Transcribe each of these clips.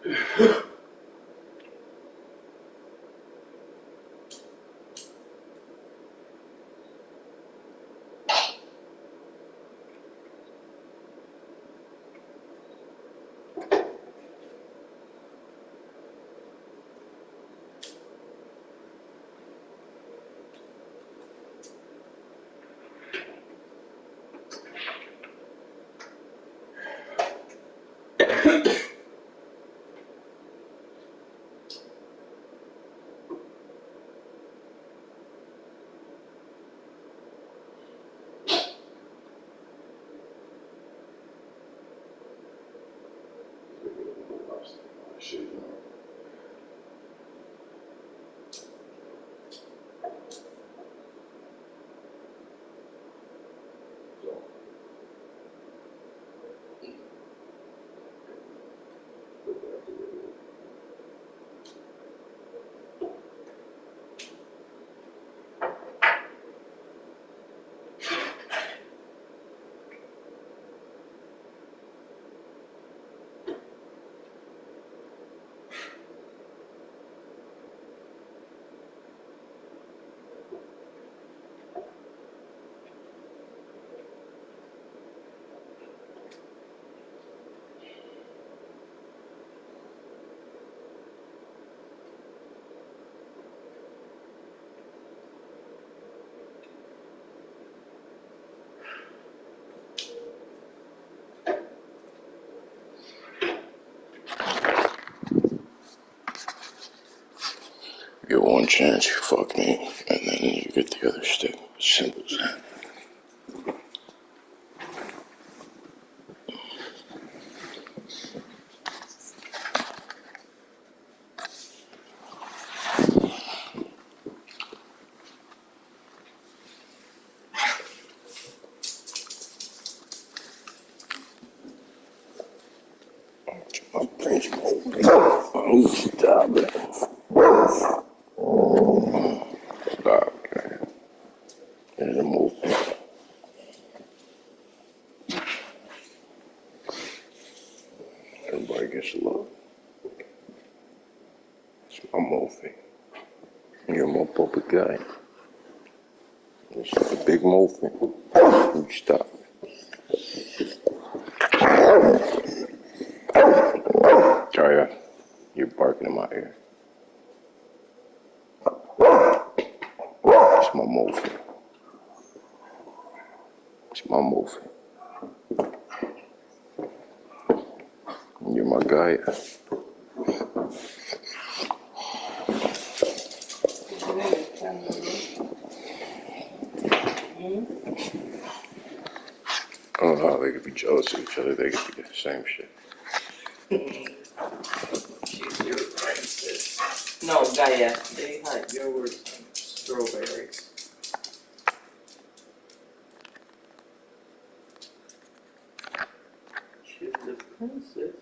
You get one chance, you fuck me, and then you get the other stick. Simple as that. My brain's moving. Oh, stop it. Stop, man. There's a movement. Everybody gets love. It's my movie. You're my puppet guy. It's a big movie. You stop. Oh yeah, you're barking in my ear. It's my movie. It's my movie. You're my guy. I don't know how they could be jealous of each other. They could be the same shit. She's your princess. No, Gaia. They had yours and strawberries. She's the princess.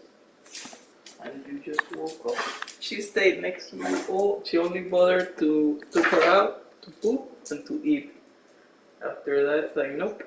And you just woke up. She stayed next to you all. She only bothered to took her out to poop and to eat. After that, it's like, nope.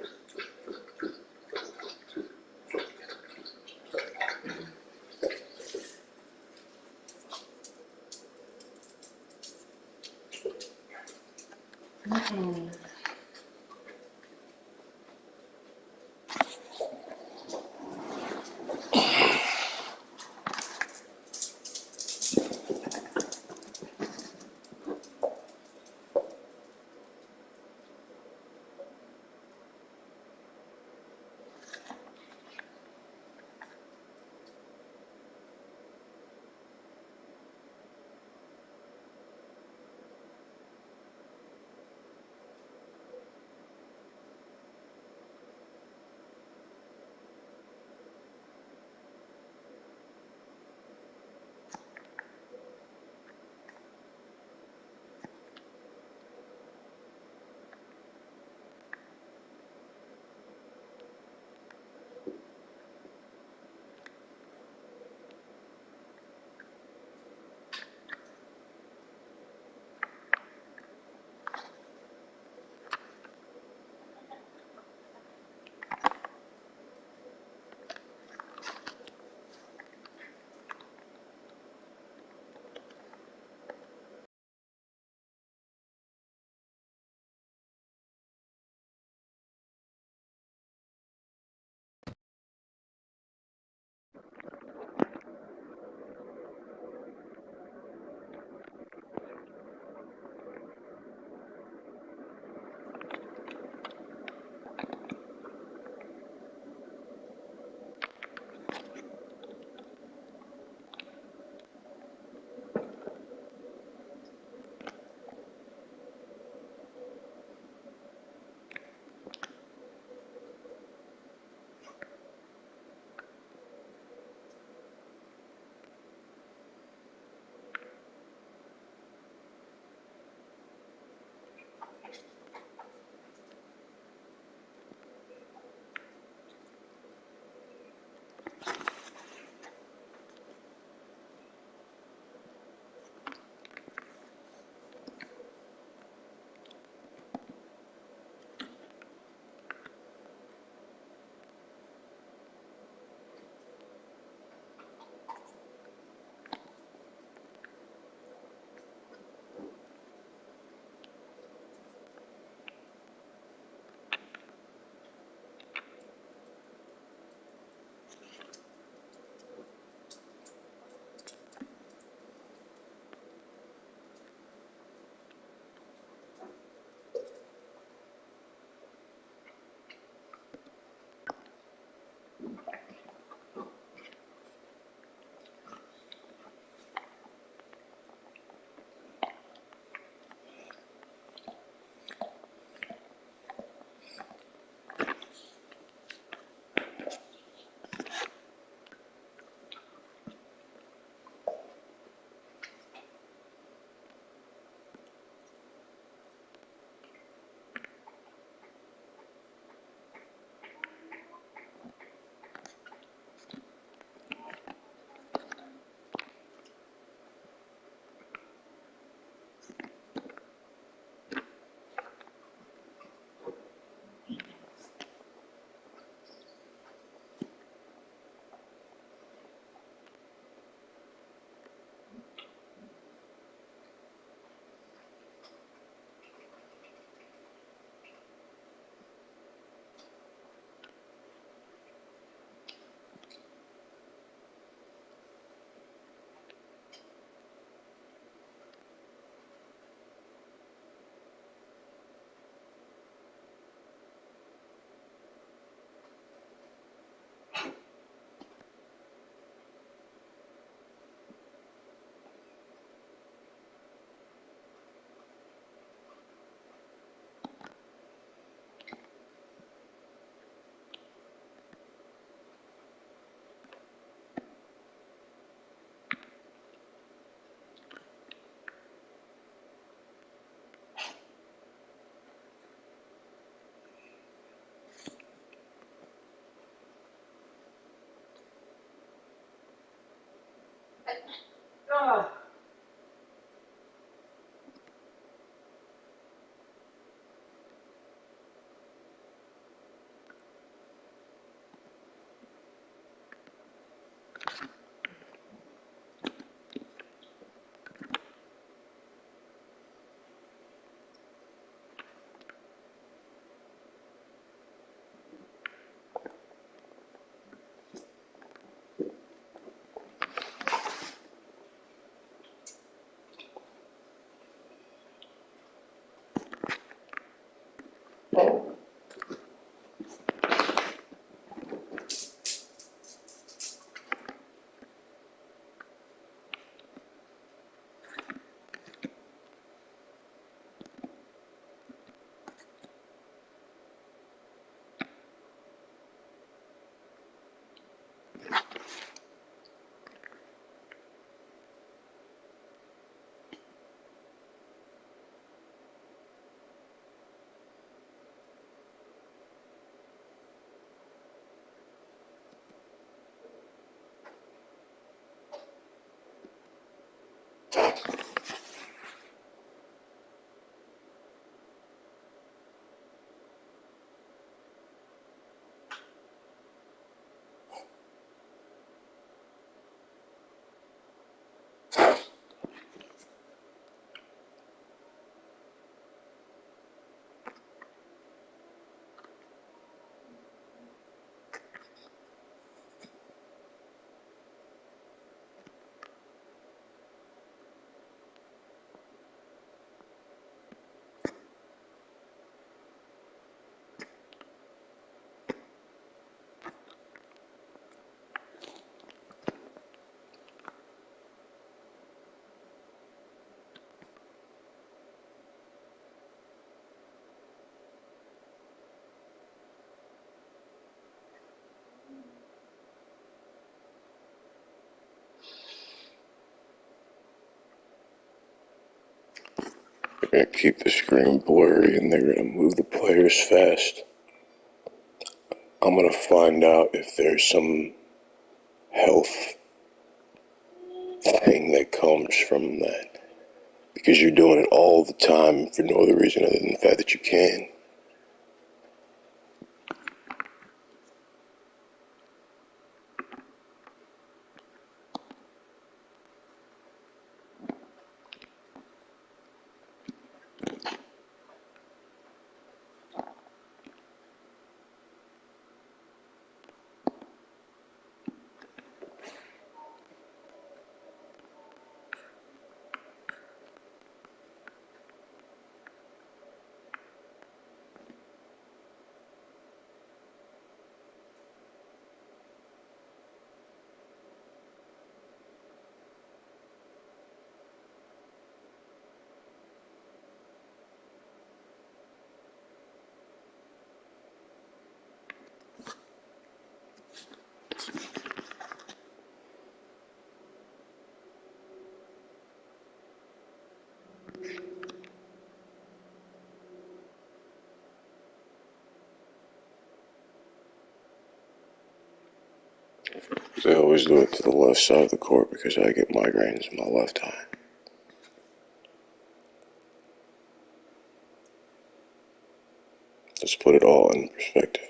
Ah. They're gonna keep the screen blurry and they're gonna move the players fast. I'm gonna find out if there's some health thing that comes from that. Because you're doing it all the time for no other reason other than the fact that you can. They always do it to the left side of the court because I get migraines in my left eye. Let's put it all in perspective.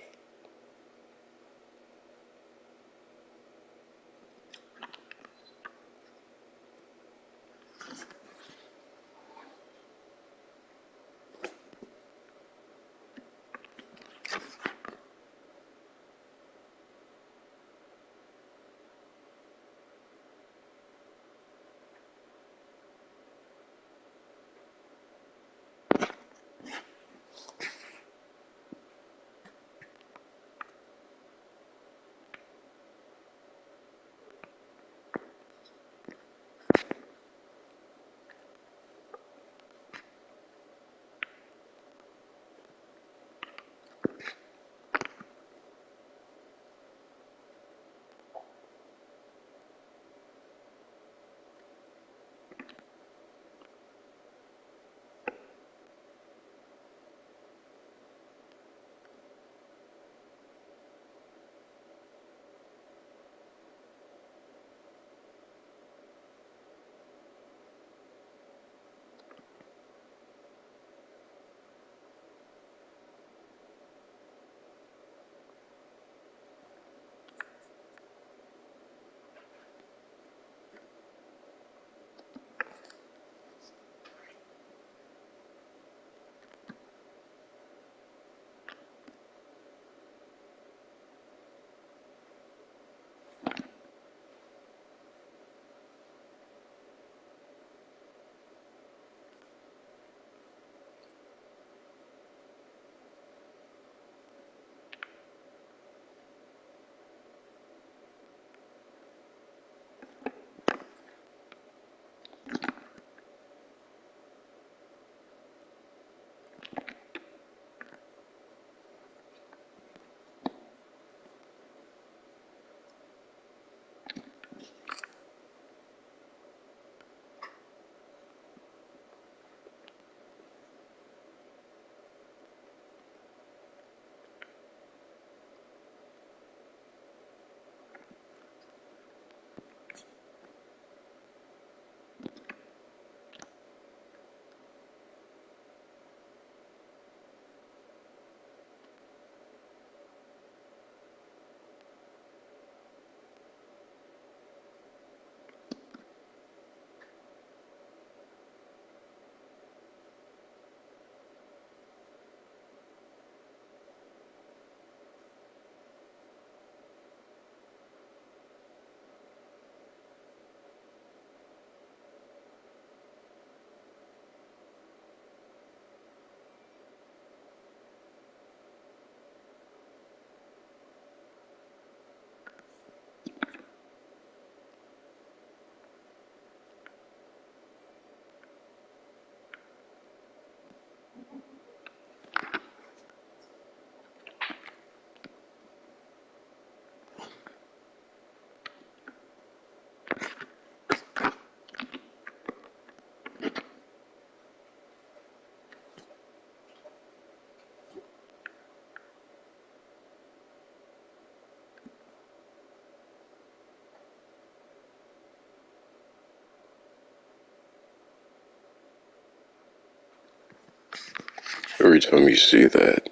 Every time you see that,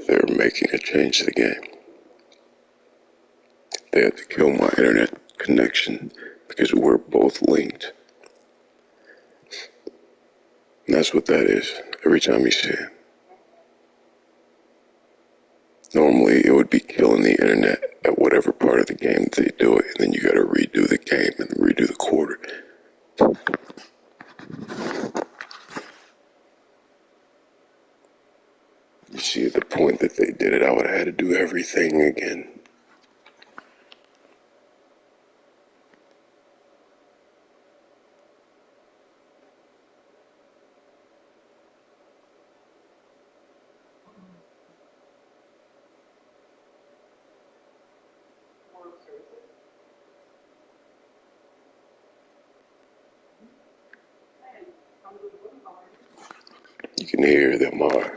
they're making a change to the game. They had to kill my internet connection because we're both linked. And that's what that is, every time you see it. Normally, it would be killing the internet at whatever part of the game they do it, and then you gotta redo the game and redo the quarter. You see, at the point that they did it, I would have had to do everything again. You can hear that my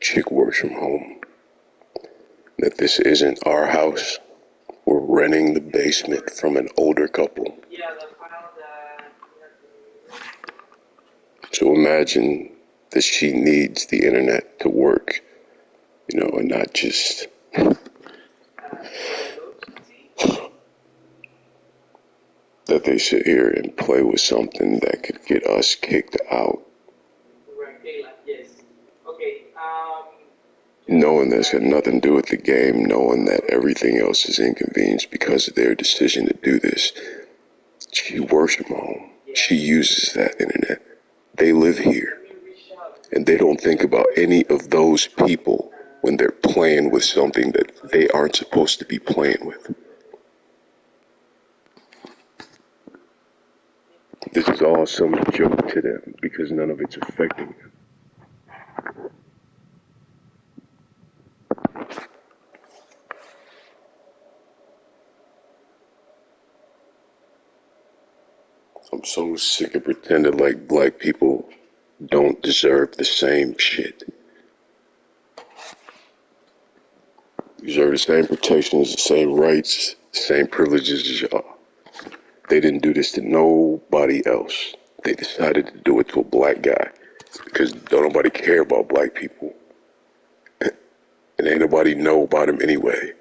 chick works from home. That this isn't our house. We're renting the basement from an older couple. Yeah, the file that. So imagine that she needs the internet to work, and not just that they sit here and play with something that could get us kicked out. Yes. Okay. Knowing that's got nothing to do with the game, knowing that everything else is inconvenienced because of their decision to do this. She works from home. She uses that internet. They live here. And they don't think about any of those people when they're playing with something that they aren't supposed to be playing with. This is all some joke to them because none of it's affecting them. I'm so sick of pretending like black people don't deserve the same shit. Deserve the same protections, the same rights, the same privileges as y'all. They didn't do this to nobody else. They decided to do it to a black guy because don't nobody care about black people. And ain't nobody know about him anyway.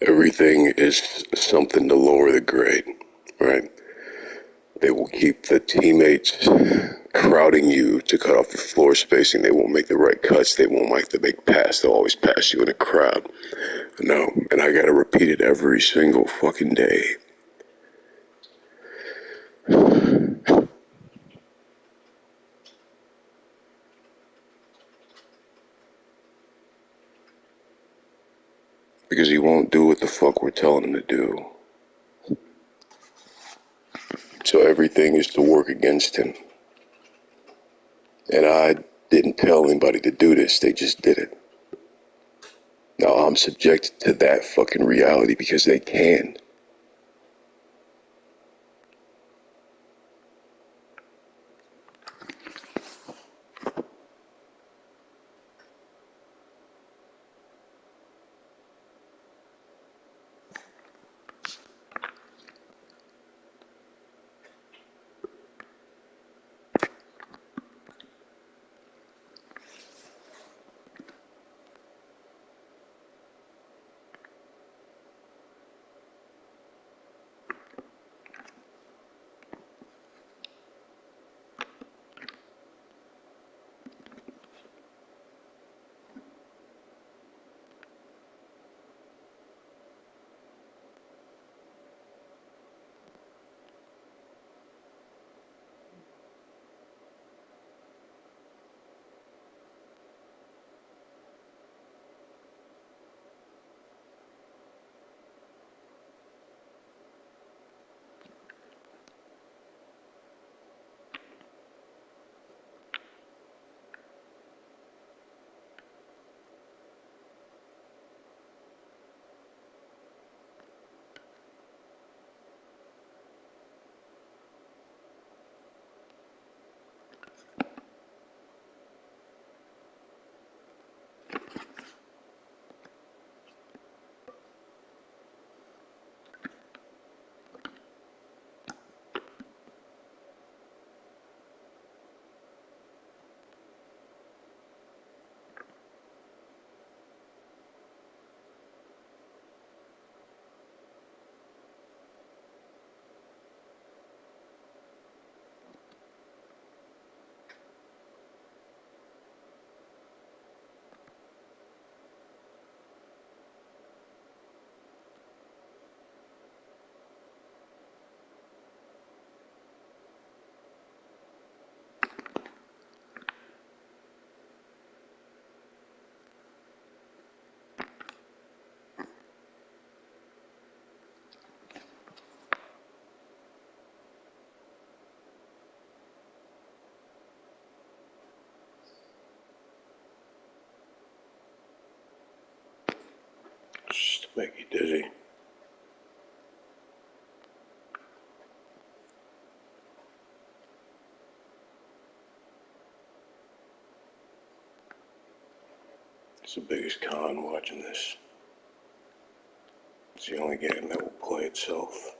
Everything is something to lower the grade, right? They will keep the teammates crowding you to cut off the floor spacing. They won't make the right cuts. They won't like to make pass. They'll always pass you in a crowd. No, and I gotta repeat it every single fucking day. Because he won't do what the fuck we're telling him to do. So everything is to work against him. And I didn't tell anybody to do this, they just did it. Now I'm subjected to that fucking reality because they can. Just to make you dizzy. It's the biggest con watching this. It's the only game that will play itself.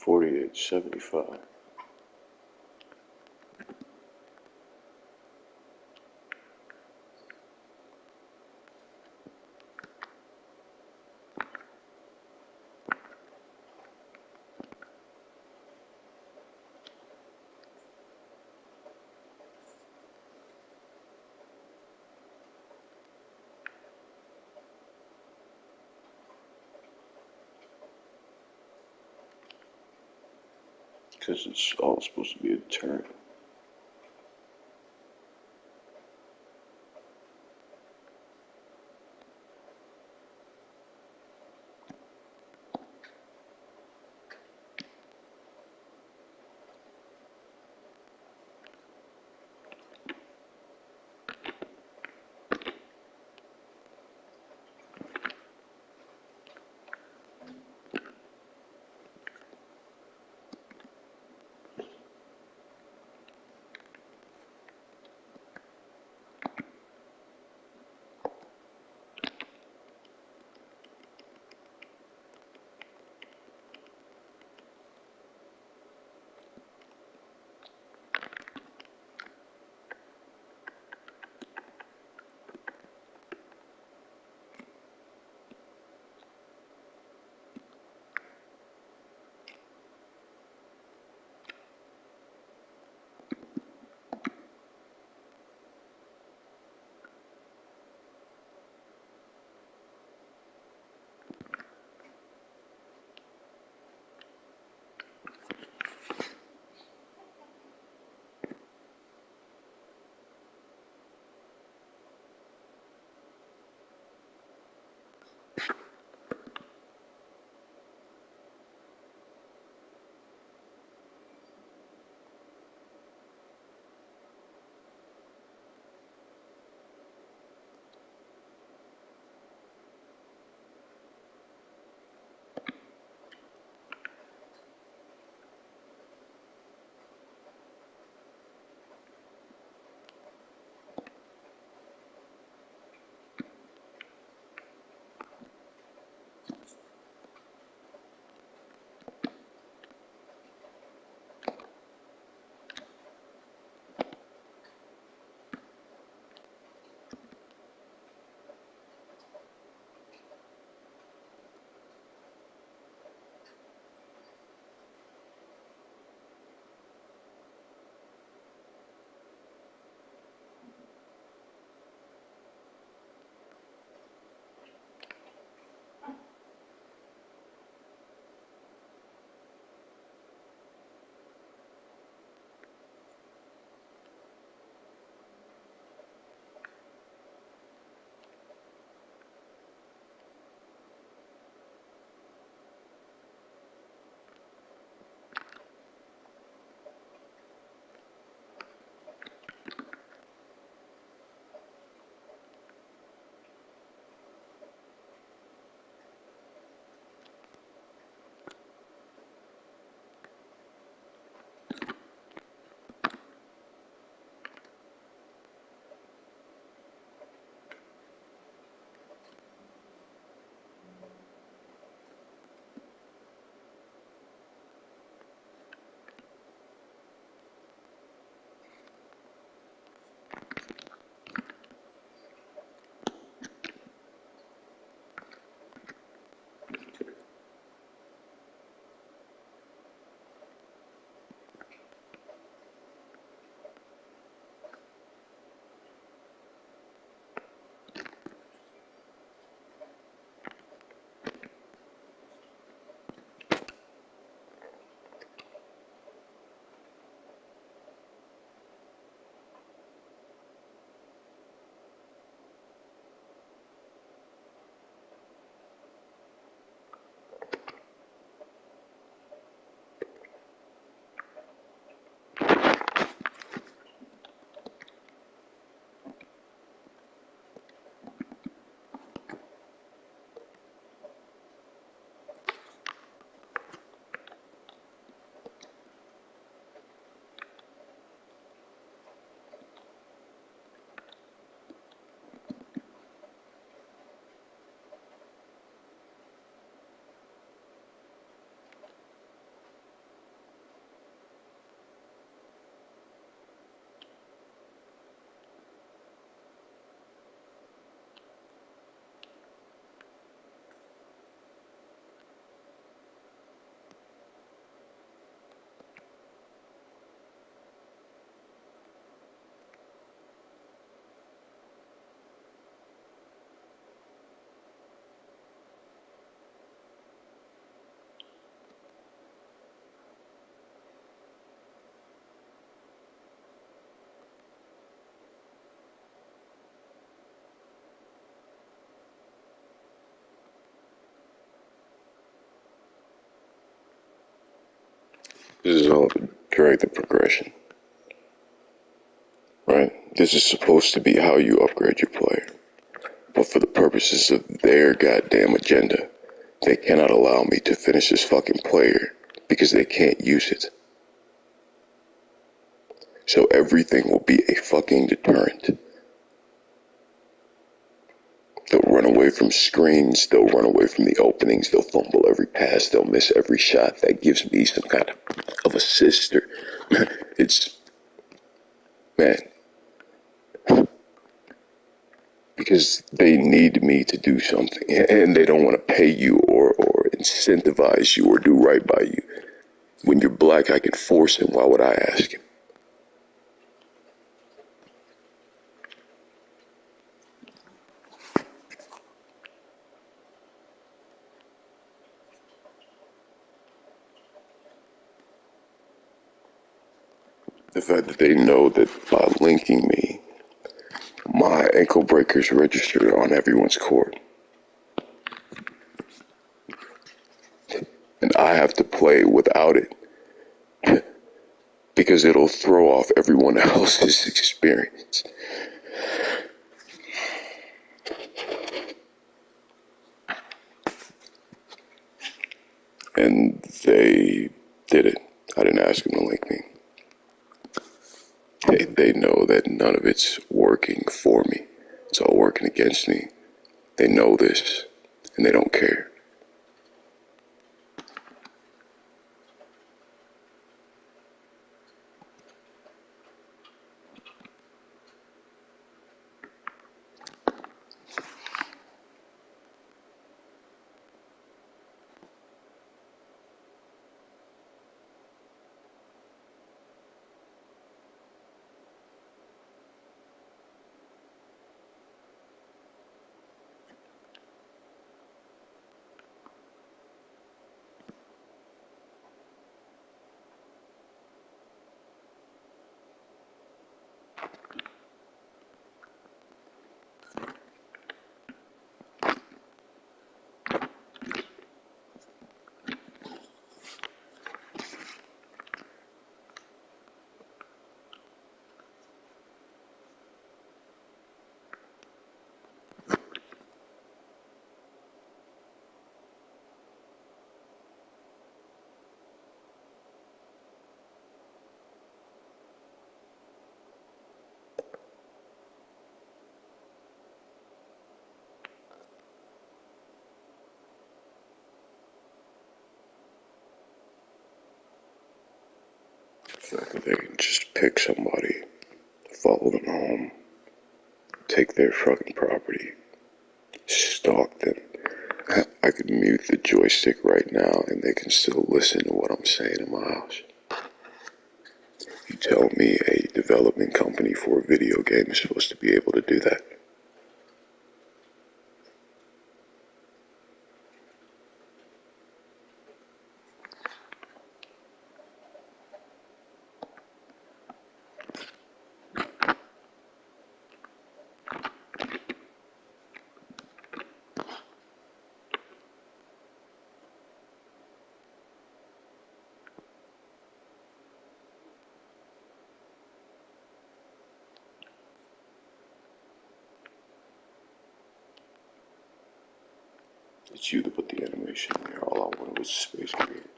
4875. Because it's all supposed to be a turn. This is all to drag the progression, right? This is supposed to be how you upgrade your player. But for the purposes of their goddamn agenda, they cannot allow me to finish this fucking player because they can't use it. So everything will be a fucking deterrent. They'll run away from screens, they'll run away from the openings, they'll fumble every pass, they'll miss every shot. That gives me some kind of assist or it's, man, because they need me to do something and they don't want to pay you or incentivize you or do right by you. When you're black, I can force him. Why would I ask him? The fact that they know that by linking me, my ankle breaker's registered on everyone's court. And I have to play without it because it'll throw off everyone else's experience. And they did it. I didn't ask them to link me. They know that none of it's working for me. It's all working against me. They know this, and they don't care. The fact that they can just pick somebody, follow them home, take their fucking property, stalk them. I could mute the joystick right now and they can still listen to what I'm saying in my house. You tell me a development company for a video game is supposed to be able to do that? It's you that put the animation there. All I wanted was space gradient.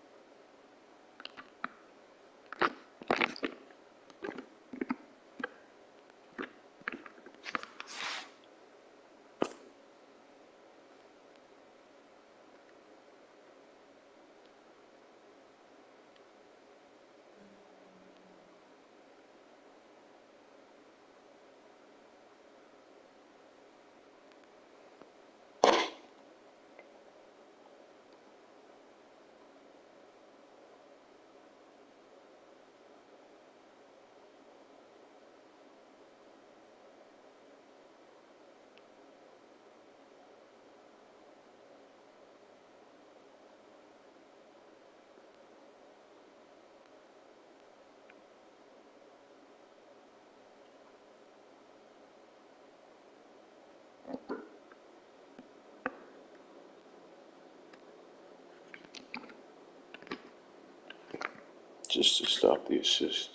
just to stop the assist.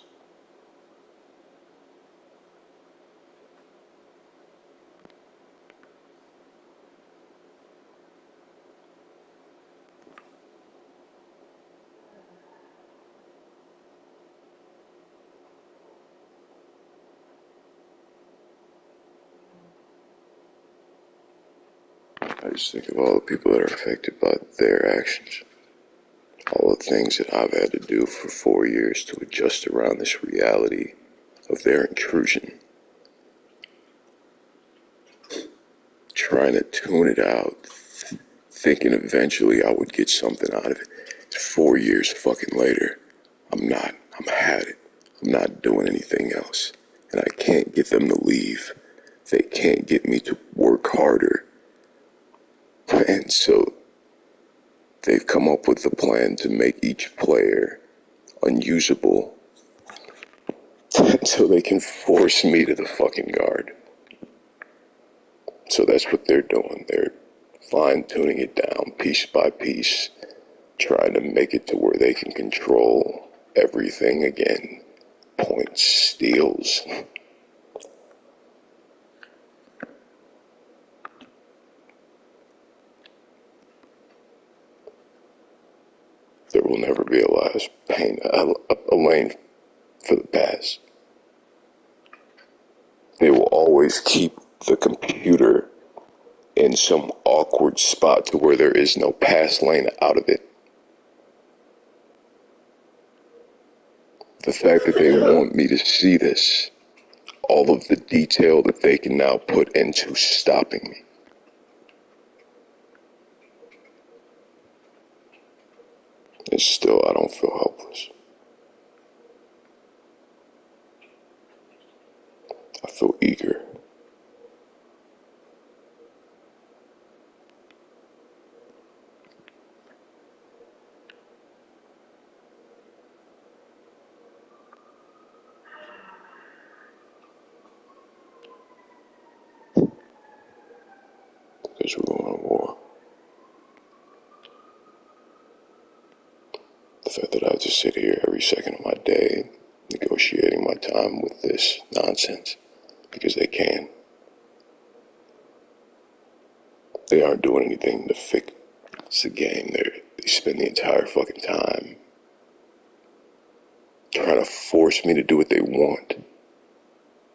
I just think of all the people that are affected by their actions. All the things that I've had to do for 4 years to adjust around this reality of their intrusion. Trying to tune it out, thinking eventually I would get something out of it. 4 years fucking later, I'm not. I'm had it. I'm not doing anything else. And I can't get them to leave. They can't get me to work harder. And so they've come up with a plan to make each player unusable so they can force me to the fucking guard. So that's what they're doing. They're fine-tuning it down piece by piece, trying to make it to where they can control everything again. Points, steals. There will never be a last pain, a lane for the pass. They will always keep the computer in some awkward spot to where there is no pass lane out of it. The fact that they want me to see this, all of the detail that they can now put into stopping me. And still, I don't feel helpless. I feel eager. Because we're going to war. The fact that I just sit here every second of my day negotiating my time with this nonsense because they can. They aren't doing anything to fix the game. They spend the entire fucking time trying to force me to do what they want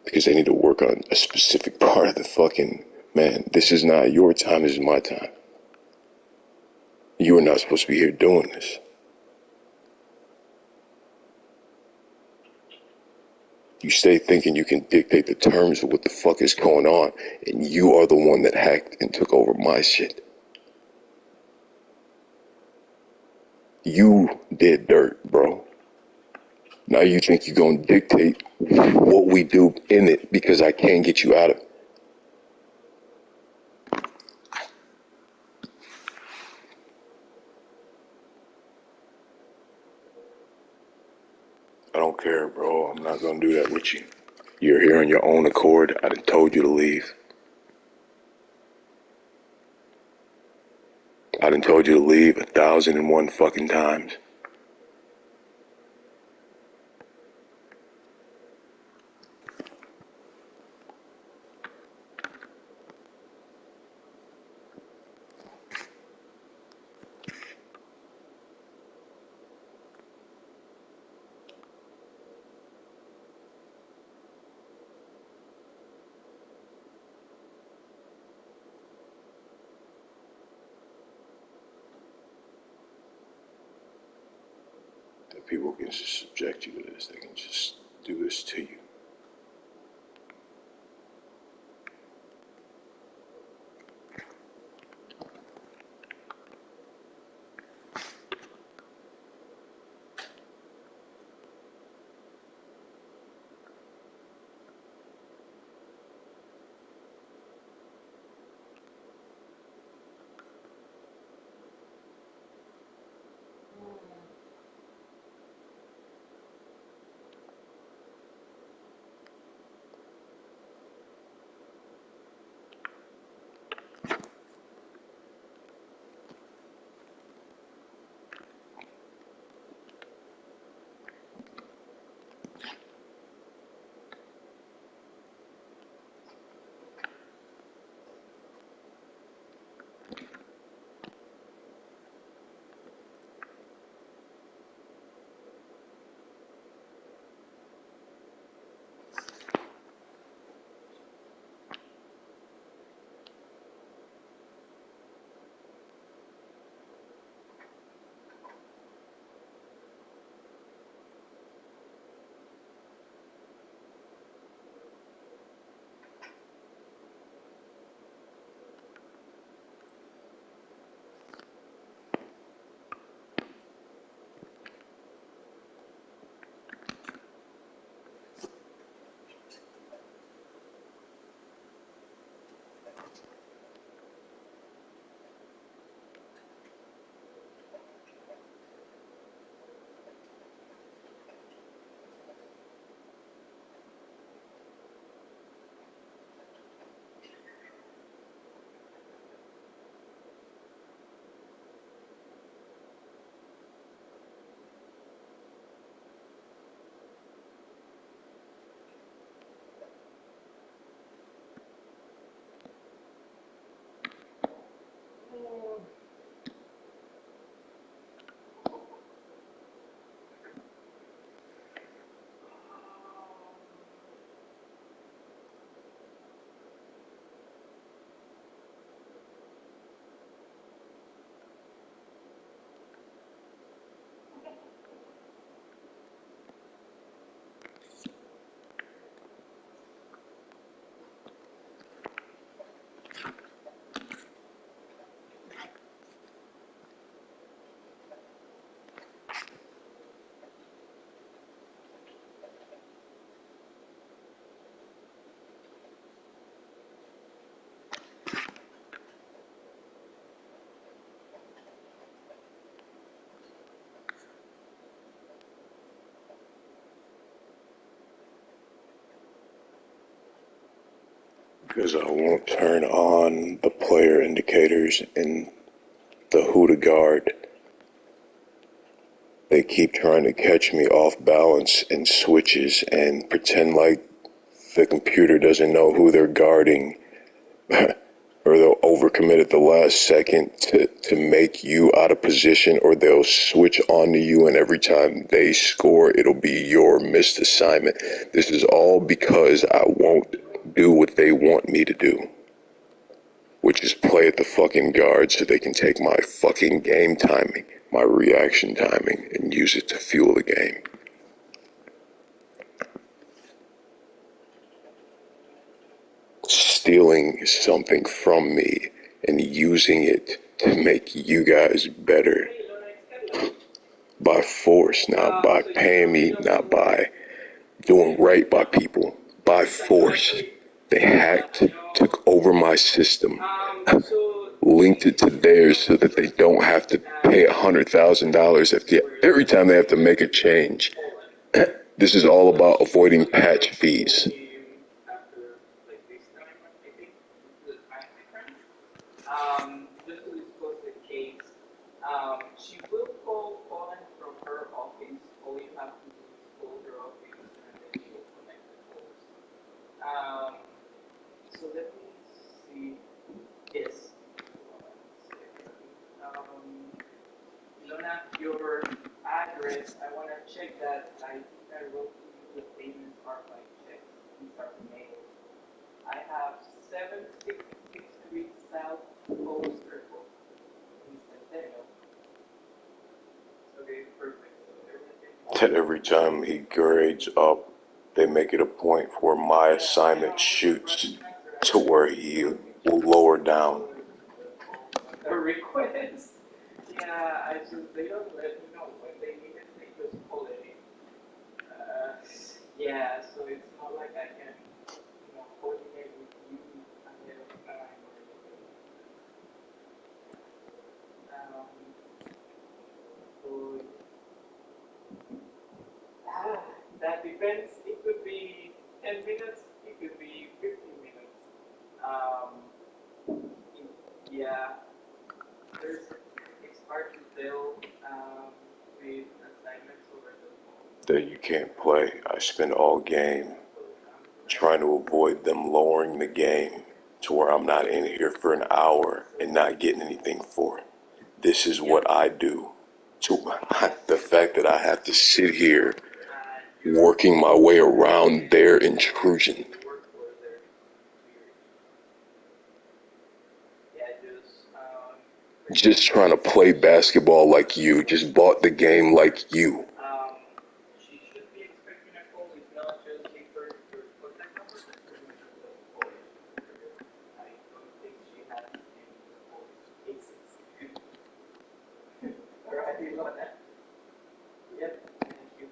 because they need to work on a specific part of the fucking, man, this is not your time, this is my time. You are not supposed to be here doing this. You stay thinking you can dictate the terms of what the fuck is going on, and you are the one that hacked and took over my shit. You did dirt, bro. Now you think you're gonna dictate what we do in it because I can't get you out of it. I don't care, bro. I'm not gonna do that with you. You're here on your own accord. I done told you to leave. I done told you to leave 1,001 fucking times. That people can just subject you to this. They can just do this to you. Because I won't turn on the player indicators in the Huda guard. They keep trying to catch me off balance in switches and pretend like the computer doesn't know who they're guarding. Or they'll overcommit at the last second to make you out of position, or they'll switch onto you, and every time they score, it'll be your missed assignment. This is all because I won't do what they want me to do, which is play at the fucking guard so they can take my fucking game timing, my reaction timing, and use it to fuel the game. Stealing something from me and using it to make you guys better by force, not by paying me, not by doing right by people, by force. They hacked, took over my system, linked it to theirs so that they don't have to pay $100,000 every time they have to make a change. This is all about avoiding patch fees. Just to discuss the case, she will call Colin from her office. All you have to do is call her office and then she will connect the calls. So let me see. Yes. Lona, your address, I want to check that. I think I wrote you the payments are by check. These are mail. I have 766 Street South Old Circle in Centennial. Okay, perfect. So That every time he grades up, they make it a point where my assignment shoots to where he will lower down. a request. Yeah, I just they don't let me know when they need it. They just call it in. Yeah, so it's not like I can, coordinate with you ahead of time or anything. So that depends. It could be 10 minutes. It could be 15 minutes. Yeah, there's. It's hard to tell with assignments over the phone. That you can't play. I spend all game trying to avoid them lowering the game to where I'm not in here for an hour and not getting anything for it. This is what I do. To the fact that I have to sit here working my way around their intrusion. Just trying to play basketball like you. Just bought the game like you. She should be expecting a call. If not, just give her your contact number. Just so we can call her. I don't think she has any cases. Alright, you got that? Yep. Thank you.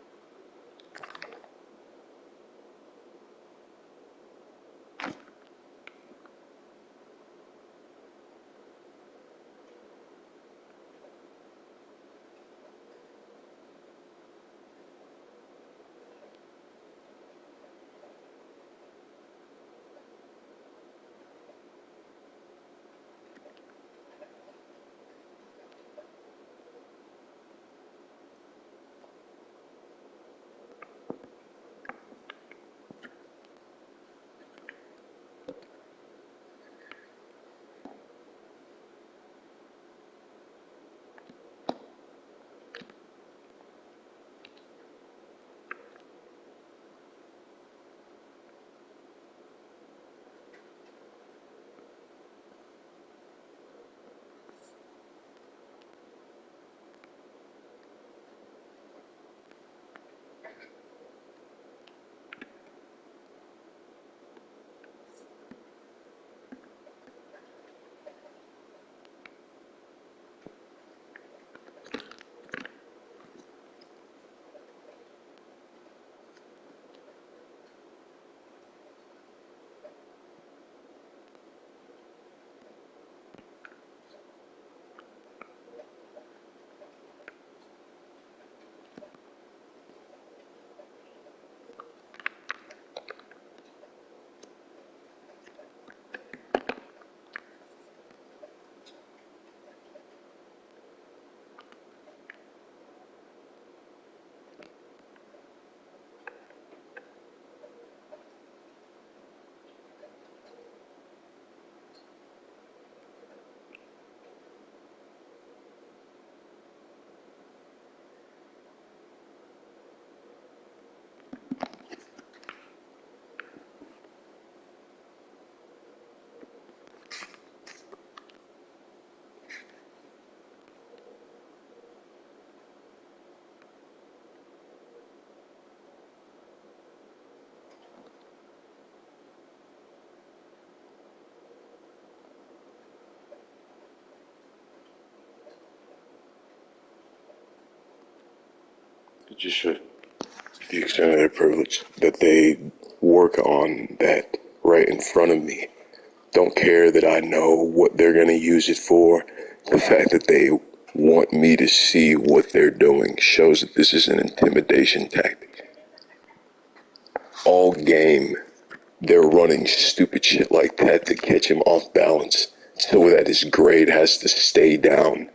It just should. The extent of their privilege that they work on that right in front of me. Don't care that I know what they're going to use it for. The fact that they want me to see what they're doing shows that this is an intimidation tactic. All game, they're running stupid shit like that to catch him off balance so that his grade has to stay down.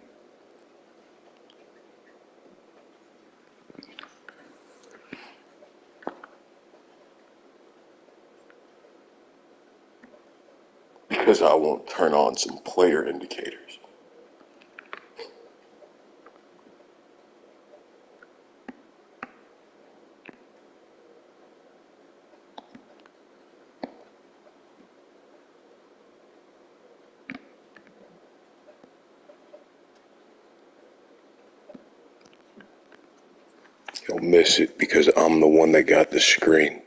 Because I won't turn on some player indicators. He'll miss it because I'm the one that got the screen.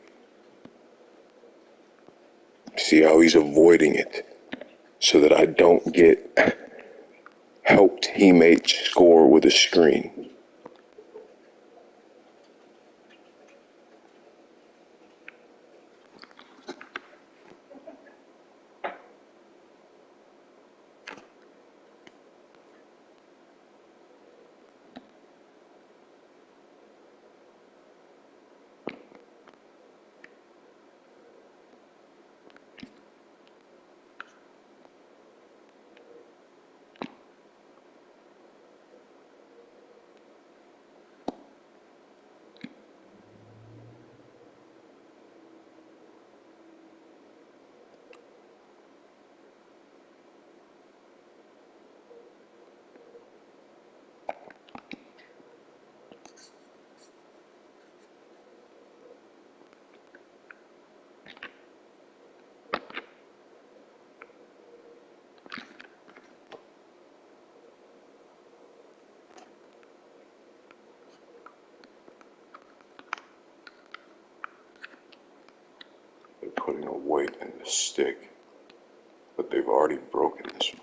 See how he's avoiding it so that I don't get help teammates score with a screen. They're putting a weight in the stick, but they've already broken this one.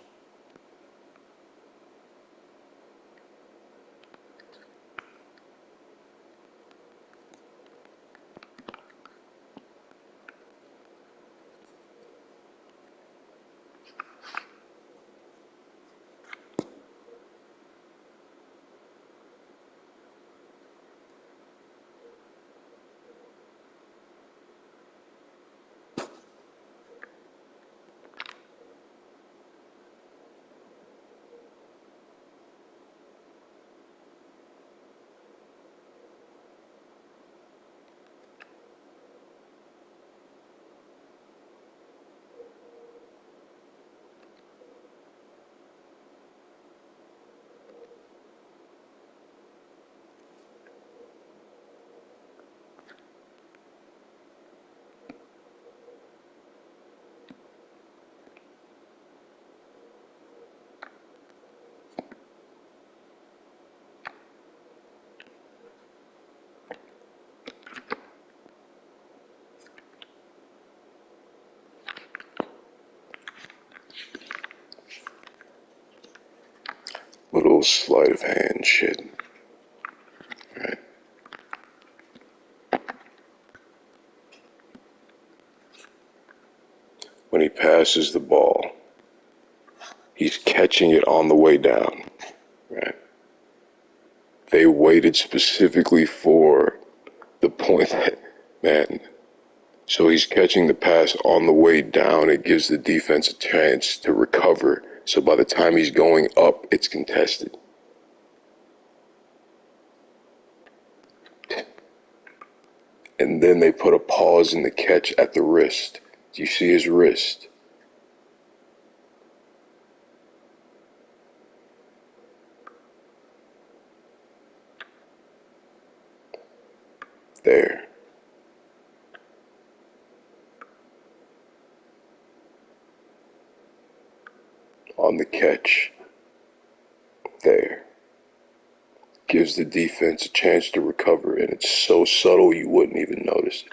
Little sleight of hand shit. Right? When he passes the ball, he's catching it on the way down. Right? They waited specifically for the point that, man, so he's catching the pass on the way down. It gives the defense a chance to recover. So by the time he's going up, it's contested. And then they put a pause in the catch at the wrist. Do you see his wrist? There. On the catch. There. Gives the defense a chance to recover, and it's so subtle you wouldn't even notice it.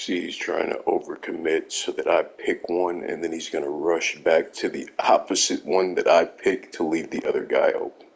See, he's trying to overcommit so that I pick one, and then he's gonna rush back to the opposite one that I pick to leave the other guy open.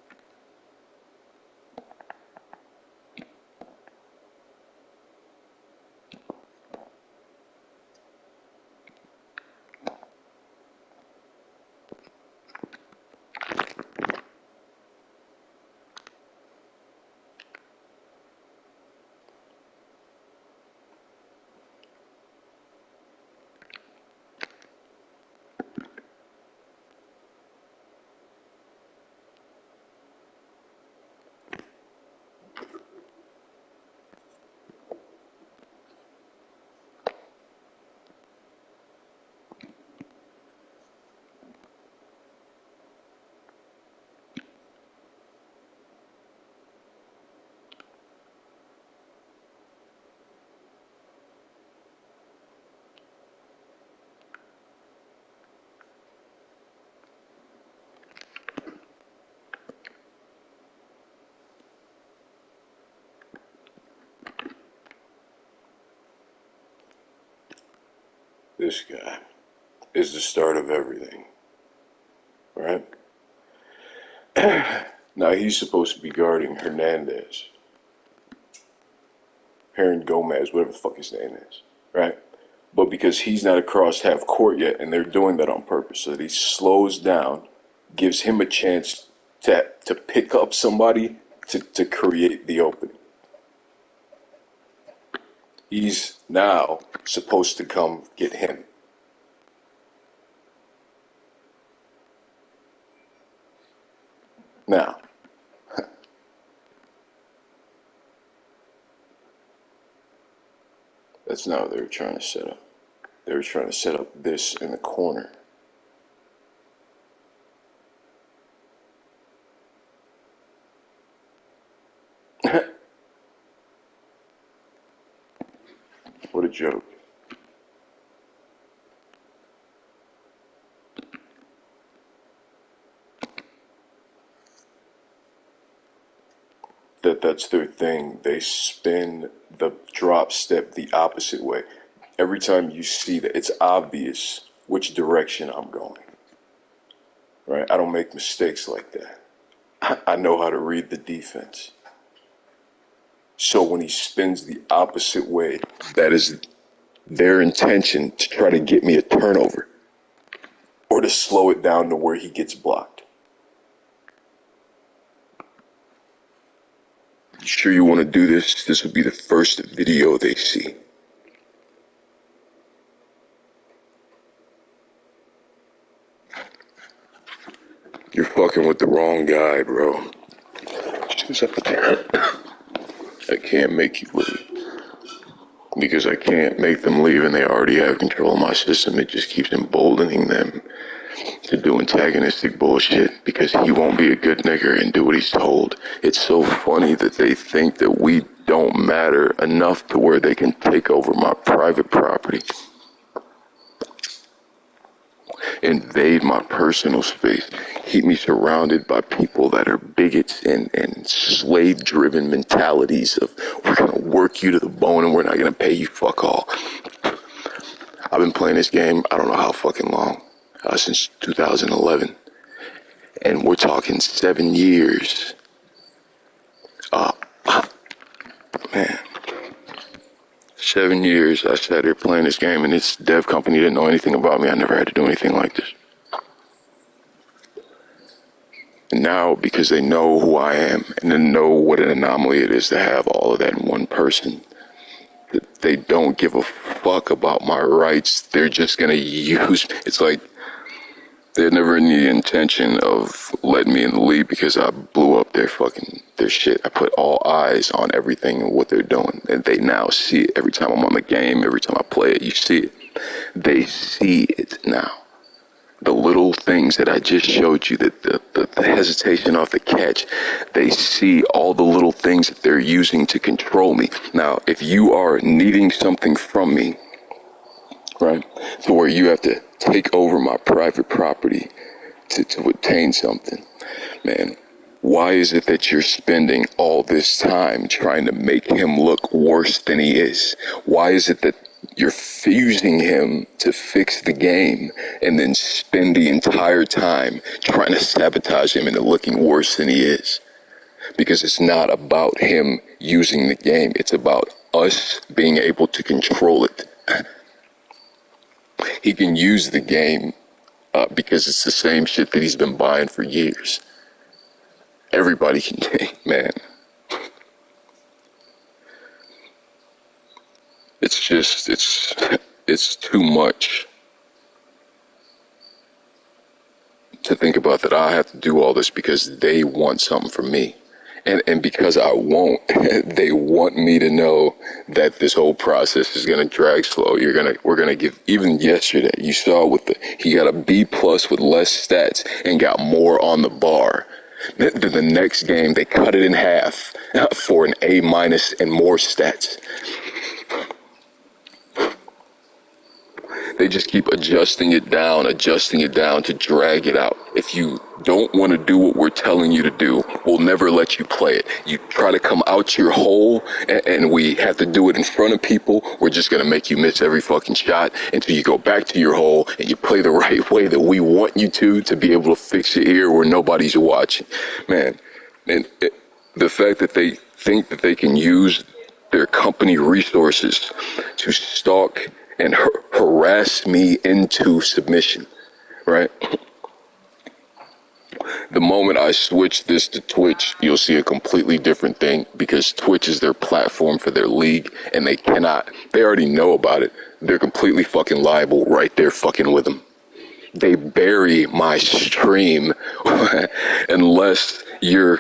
This guy is the start of everything, right? Now he's supposed to be guarding Hernandez. Heron Gomez, whatever the fuck his name is, right? But because he's not across half court yet, and they're doing that on purpose, so that he slows down, gives him a chance to pick up somebody to create the opening. He's now supposed to come get him. Now, that's not what they were trying to set up. They were trying to set up this in the corner. What a joke. That's their thing. They spin the drop step the opposite way. Every time you see that, it's obvious which direction I'm going. Right? I don't make mistakes like that. I know how to read the defense. So when he spins the opposite way, that is their intention to try to get me a turnover or to slow it down to where he gets blocked. You sure you want to do this? This would be the first video they see. You're fucking with the wrong guy, bro. I can't make you leave. Because I can't make them leave and they already have control of my system. It just keeps emboldening them to do antagonistic bullshit because he won't be a good nigger and do what he's told. It's so funny that they think that we don't matter enough to where they can take over my private property, invade my personal space, keep me surrounded by people that are bigots and slave-driven mentalities of we're gonna work you to the bone and we're not gonna pay you fuck all. I've been playing this game, I don't know how fucking long, since 2011. And we're talking 7 years. Man. 7 years I sat here playing this game and this dev company didn't know anything about me. I never had to do anything like this. And now, because they know who I am and they know what an anomaly it is to have all of that in one person, they don't give a fuck about my rights. They're just gonna use, it's like they had never any intention of letting me in the lead because I blew up their shit. I put all eyes on everything and what they're doing. And they now see it. Every time I'm on the game, every time I play it, you see it. They see it now. The little things that I just showed you, the hesitation off the catch, they see all the little things that they're using to control me. Now, if you are needing something from me, right, to where you have to take over my private property to obtain something, man, why is it that you're spending all this time trying to make him look worse than he is? Why is it that you're using him to fix the game and then spend the entire time trying to sabotage him into looking worse than he is. Because it's not about him using the game. It's about us being able to control it. He can use the game because it's the same shit that he's been buying for years. Everybody can, man. It's just, it's too much to think about that I have to do all this because they want something from me. And because I won't, they want me to know that this whole process is gonna drag slow. We're gonna give. Even yesterday, you saw he got a B plus with less stats and got more on the bar. The next game, they cut it in half for an A minus and more stats. They just keep adjusting it down to drag it out. If you don't want to do what we're telling you to do, we'll never let you play it. You try to come out your hole and we have to do it in front of people, we're just going to make you miss every fucking shot until you go back to your hole and you play the right way that we want you to be able to fix it here where nobody's watching. Man, the fact that they think that they can use their company resources to stalk and harass me into submission, right? The moment I switch this to Twitch, you'll see a completely different thing because Twitch is their platform for their league and they already know about it. They're completely fucking liable right there fucking with them. They bury my stream unless you're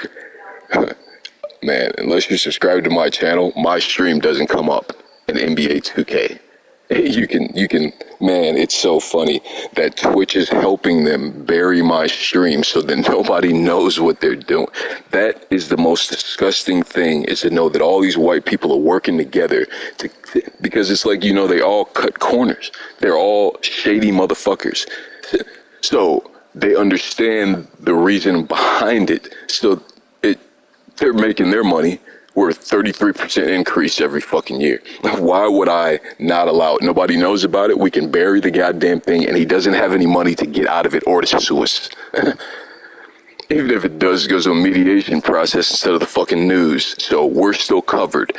subscribed to my channel, my stream doesn't come up in NBA 2K. You can, man, it's so funny that Twitch is helping them bury my stream so that nobody knows what they're doing. That is the most disgusting thing, is to know that all these white people are working together because it's like, they all cut corners. They're all shady motherfuckers. So they understand the reason behind it. So they're making their money. We're a 33% increase every fucking year. Why would I not allow it? Nobody knows about it. We can bury the goddamn thing, and he doesn't have any money to get out of it or to sue us. Even if it does, it goes to a mediation process instead of the fucking news. So we're still covered.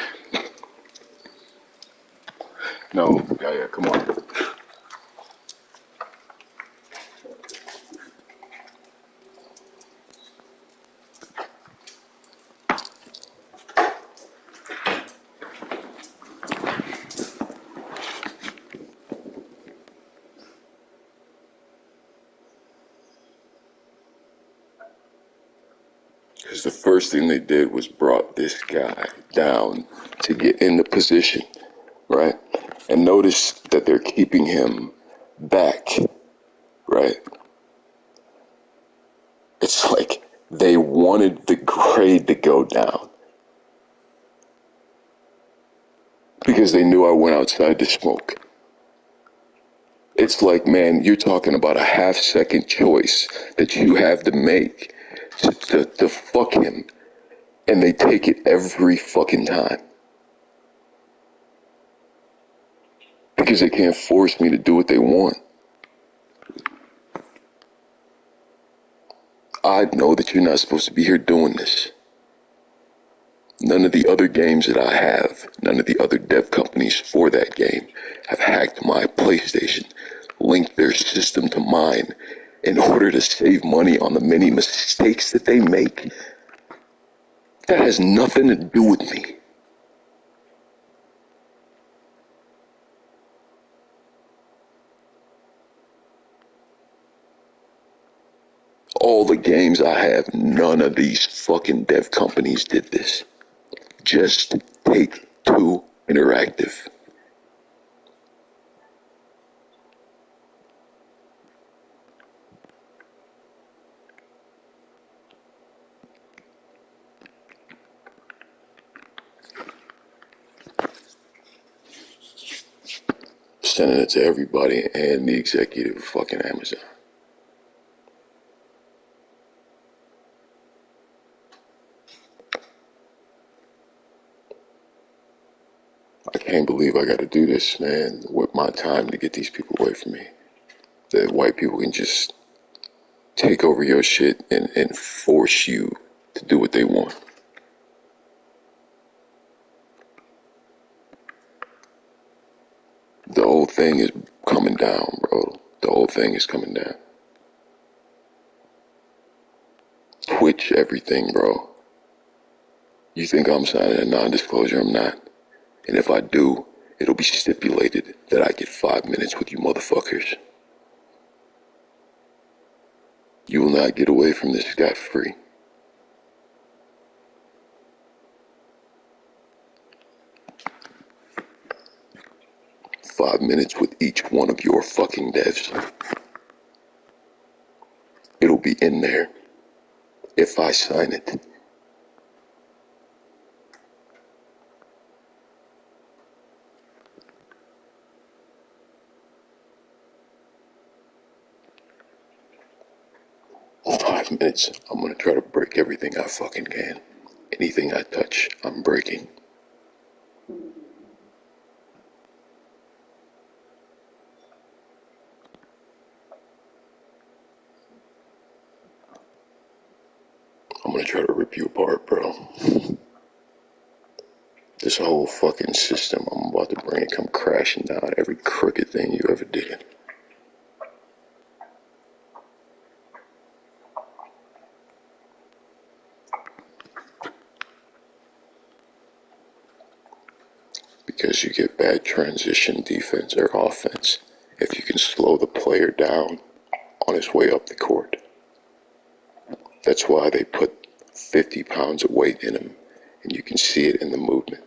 No, yeah, come on. Because the first thing they did was brought this guy down to get in the position, right? And notice that they're keeping him back, right? It's like they wanted the grade to go down because they knew I went outside to smoke. It's like, man, you're talking about a half-second choice that you have to make to fuck him, and they take it every fucking time because they can't force me to do what they want. I know that you're not supposed to be here doing this. None of the other games that I have, none of the other dev companies for that game have hacked my PlayStation, linked their system to mine in order to save money on the many mistakes that they make. That has nothing to do with me. All the games I have, none of these fucking dev companies did this. Just Take-Two Interactive. Sending it to everybody and the executive of fucking Amazon. I can't believe I gotta do this, man, with my time to get these people away from me. That white people can just take over your shit and force you to do what they want. The whole thing is coming down, bro. The whole thing is coming down. Twitch everything, bro. You think I'm signing a non-disclosure? I'm not. And if I do, it'll be stipulated that I get 5 minutes with you motherfuckers. You will not get away from this scot-free. Five minutes with each one of your fucking devs. It'll be in there if I sign it. In 5 minutes, I'm gonna try to break everything I fucking can. Anything I touch, I'm breaking. I'm gonna try to rip you apart, bro. This whole fucking system, I'm about to bring it come crashing down. Every crooked thing you ever did. Because you get bad transition defense or offense if you can slow the player down on his way up the court. That's why they put 50 pounds of weight in him, and you can see it in the movement.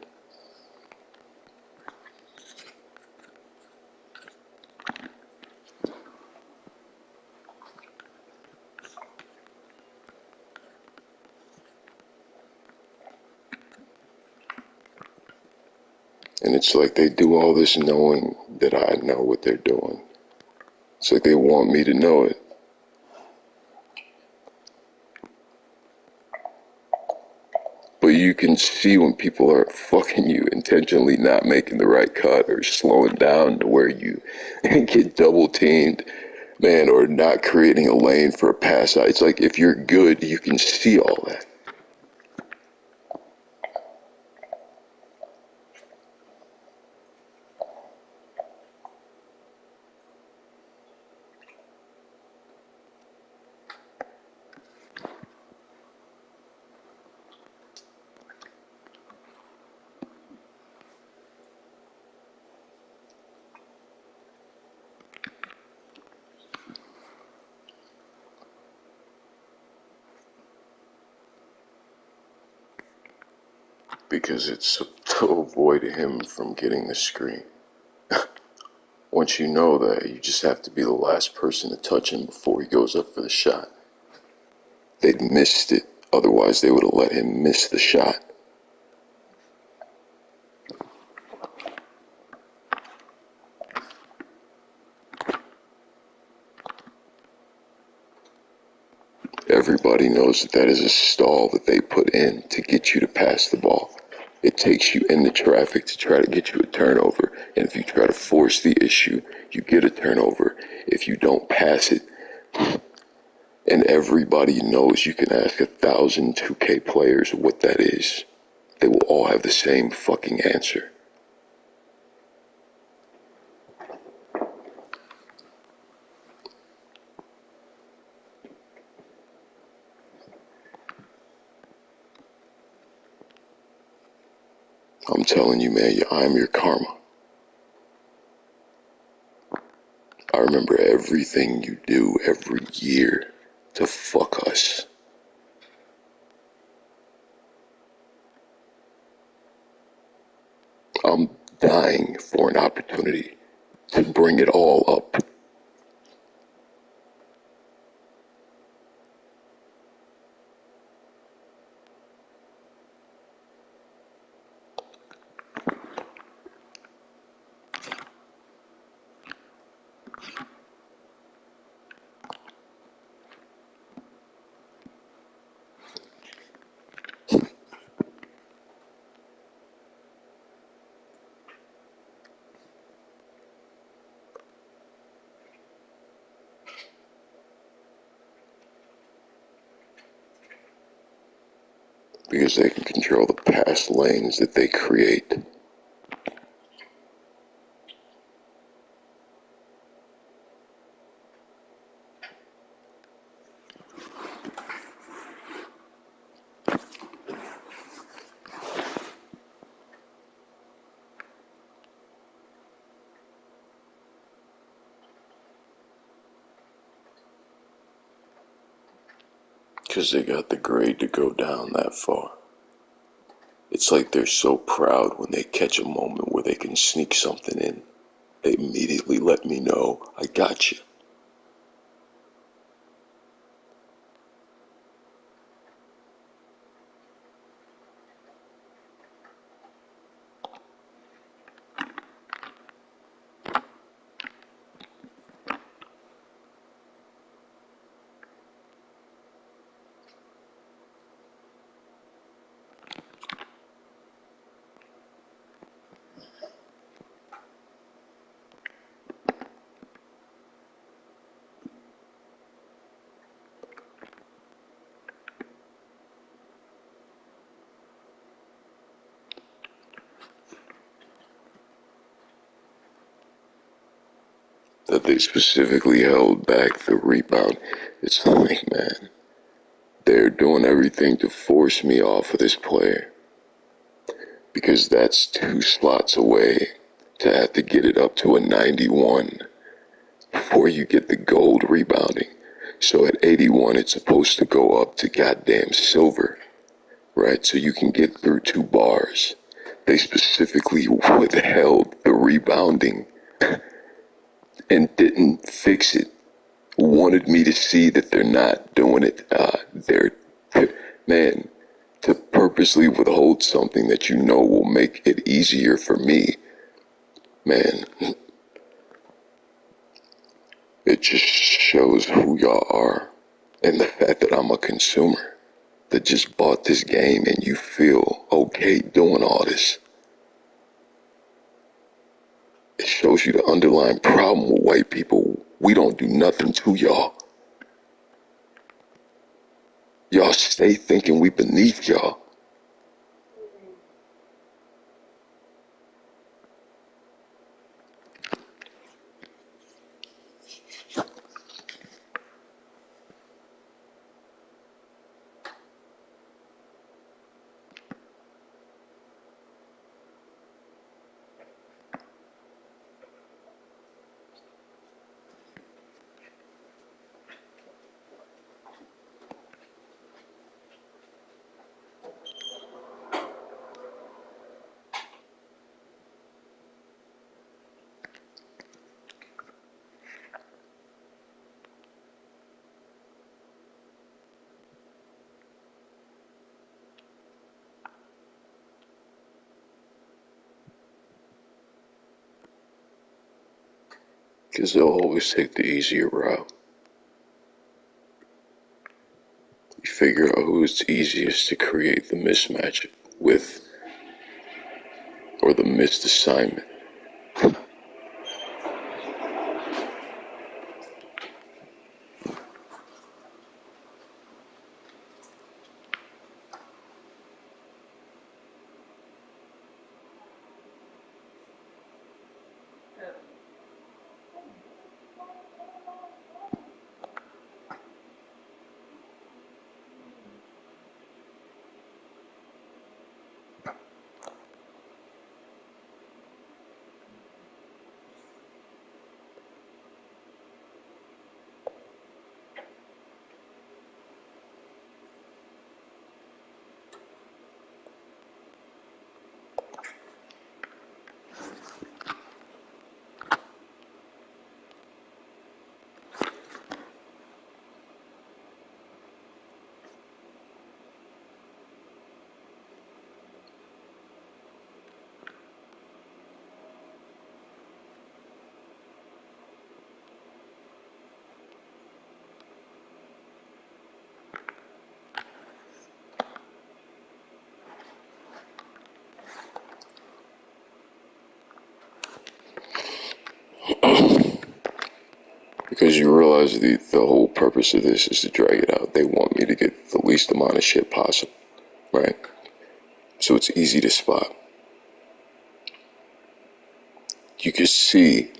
And it's like they do all this knowing that I know what they're doing. It's like they want me to know it. But you can see when people are fucking you, intentionally not making the right cut or slowing down to where you get double teamed, man, or not creating a lane for a pass out. It's like if you're good, you can see all that. Because it's to avoid him from getting the screen. Once you know that, you just have to be the last person to touch him before he goes up for the shot. They'd missed it, otherwise they would have let him miss the shot. Everybody knows that that is a stall that they put in to get you to pass the ball. It takes you into traffic to try to get you a turnover, and if you try to force the issue, you get a turnover. If you don't pass it, and everybody knows, you can ask 1,000 2K players what that is. They will all have the same fucking answer. I'm telling you, man, I'm your karma. I remember everything you do every year to fuck us. I'm dying for an opportunity to bring it all up. because they can control the pass lanes that they create. Because they got the grade to go down that far. It's like they're so proud when they catch a moment where they can sneak something in. They immediately let me know, I got you. That they specifically held back the rebound. It's like, man, they're doing everything to force me off of this player. Because that's 2 slots away to have to get it up to a 91 before you get the gold rebounding. So at 81, it's supposed to go up to goddamn silver, right? So you can get through 2 bars. They specifically withheld the rebounding and didn't fix it. Wanted me to see that they're not doing it. Man, to purposely withhold something that you know will make it easier for me, man, it just shows who y'all are and the fact that I'm a consumer that just bought this game and you feel okay doing all this. It shows you the underlying problem with white people. We don't do nothing to y'all. Y'all stay thinking we beneath y'all. Because they'll always take the easier route. You figure out who it's easiest to create the mismatch with or the missed assignment. Because you realize the whole purpose of this is to drag it out. They want me to get the least amount of shit possible, right? So it's easy to spot. You can see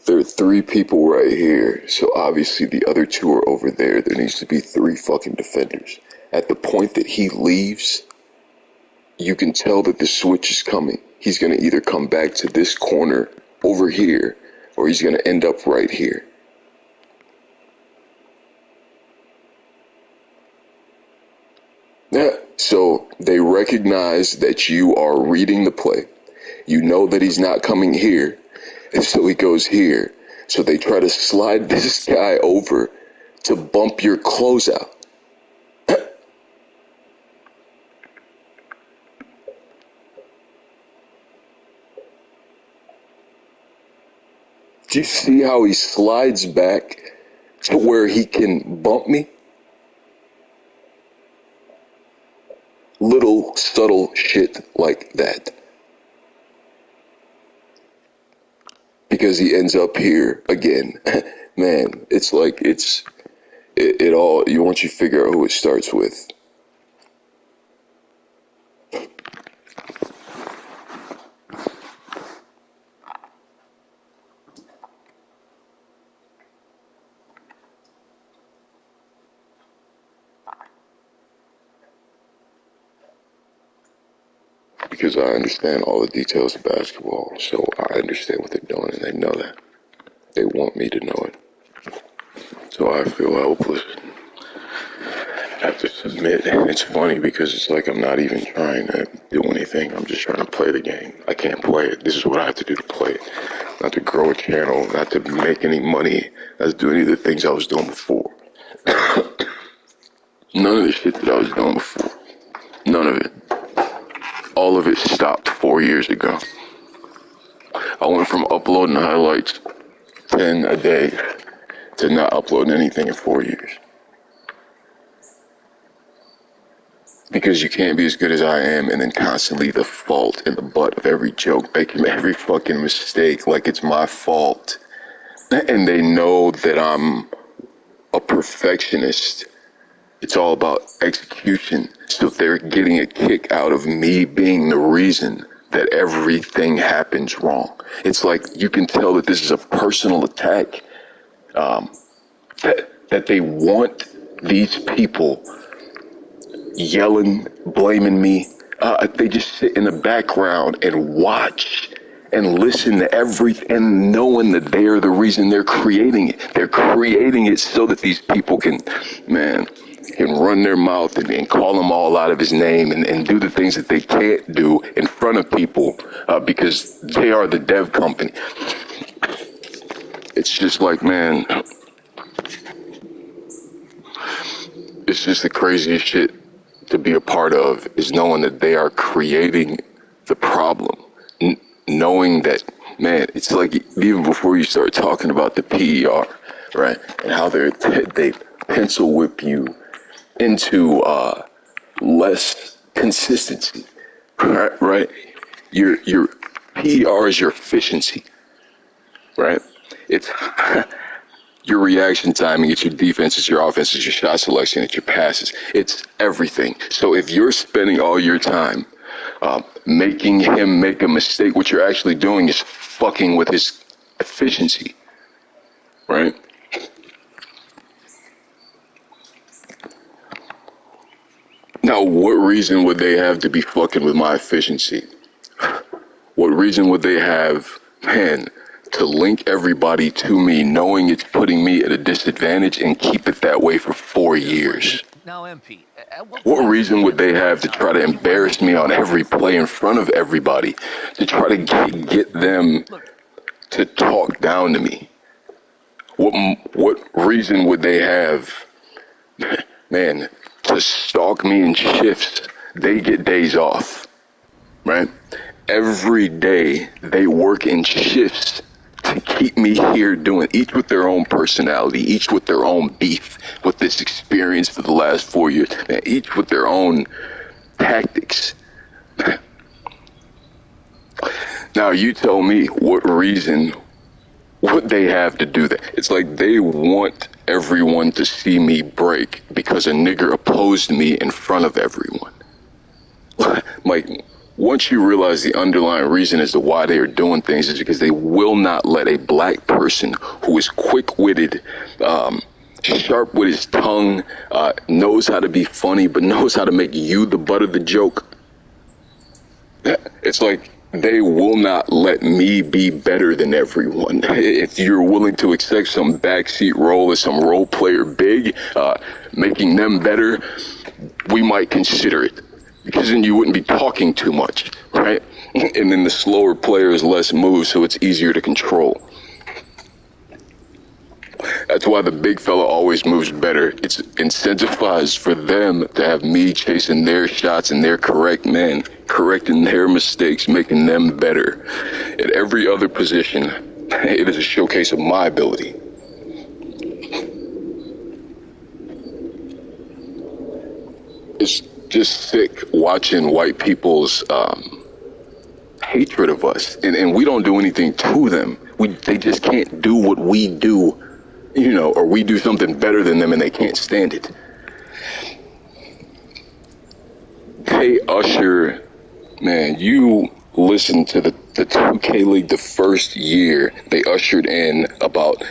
there are 3 people right here, so obviously the other 2 are over there. There needs to be 3 fucking defenders. At the point that he leaves, you can tell that the switch is coming. He's going to either come back to this corner over here, or he's going to end up right here. Yeah, so they recognize that you are reading the play. You know that he's not coming here, and so he goes here. So they try to slide this guy over to bump your closeout. Do you see how he slides back to where he can bump me? Little subtle shit like that. Because he ends up here again. Man, it's like it all, once you figure out who it starts with. Because I understand all the details of basketball, so I understand what they're doing, and they know that. They want me to know it. So I feel helpless. I have to submit. It's funny because it's like I'm not even trying to do anything. I'm just trying to play the game. I can't play it. This is what I have to do to play it. Not to grow a channel, not to make any money, not to do any of the things I was doing before. None of the shit that I was doing before. None of it. All of it stopped 4 years ago. I went from uploading highlights 10 a day to not uploading anything in 4 years. Because you can't be as good as I am and then constantly the fault and the butt of every joke, making every fucking mistake like it's my fault. And they know that I'm a perfectionist. It's all about execution. So they're getting a kick out of me being the reason that everything happens wrong. It's like you can tell that this is a personal attack. That they want these people yelling, blaming me. They just sit in the background and watch and listen to everything, knowing that they are the reason they're creating it. They're creating it so that these people can run their mouth and call them all out of his name and do the things that they can't do in front of people because they are the dev company. It's just like, man, it's just the craziest shit to be a part of is knowing that they are creating the problem. Knowing that, man, it's like even before you start talking about the PER, right, and how they pencil whip you into less consistency, right? Your PER is your efficiency, right? It's your reaction timing, it's your defense, it's your offense, it's your shot selection, it's your passes. It's everything. So if you're spending all your time making him make a mistake, what you're actually doing is fucking with his efficiency, right? Now, what reason would they have to be fucking with my efficiency? What reason would they have, man, to link everybody to me knowing it's putting me at a disadvantage and keep it that way for 4 years? Now, MP, What reason would they have to try to embarrass me on every play in front of everybody, to try to get them to talk down to me? What reason would they have, man, to stalk me in shifts? They get days off, right? Every day they work in shifts to keep me here doing, each with their own personality, each with their own beef with this experience for the last 4 years, and each with their own tactics. Now you tell me what reason what they have to do that. It's like they want everyone to see me break because a nigger opposed me in front of everyone. Like, once you realize the underlying reason as to why they are doing things is because they will not let a black person who is quick-witted, sharp with his tongue, knows how to be funny, but knows how to make you the butt of the joke. It's like they will not let me be better than everyone. If you're willing to accept some backseat role as some role player big, making them better, we might consider it. Because then you wouldn't be talking too much, right? And then the slower player is less moved, so it's easier to control. That's why the big fella always moves better. It's incentivized for them to have me chasing their shots and their correct men, correcting their mistakes, making them better. At every other position, it is a showcase of my ability. It's just sick watching white people's hatred of us. And we don't do anything to them. They just can't do what we do. You know, or we do something better than them and they can't stand it. Hey, Usher, man, you listen to the 2K League the first year, they ushered in about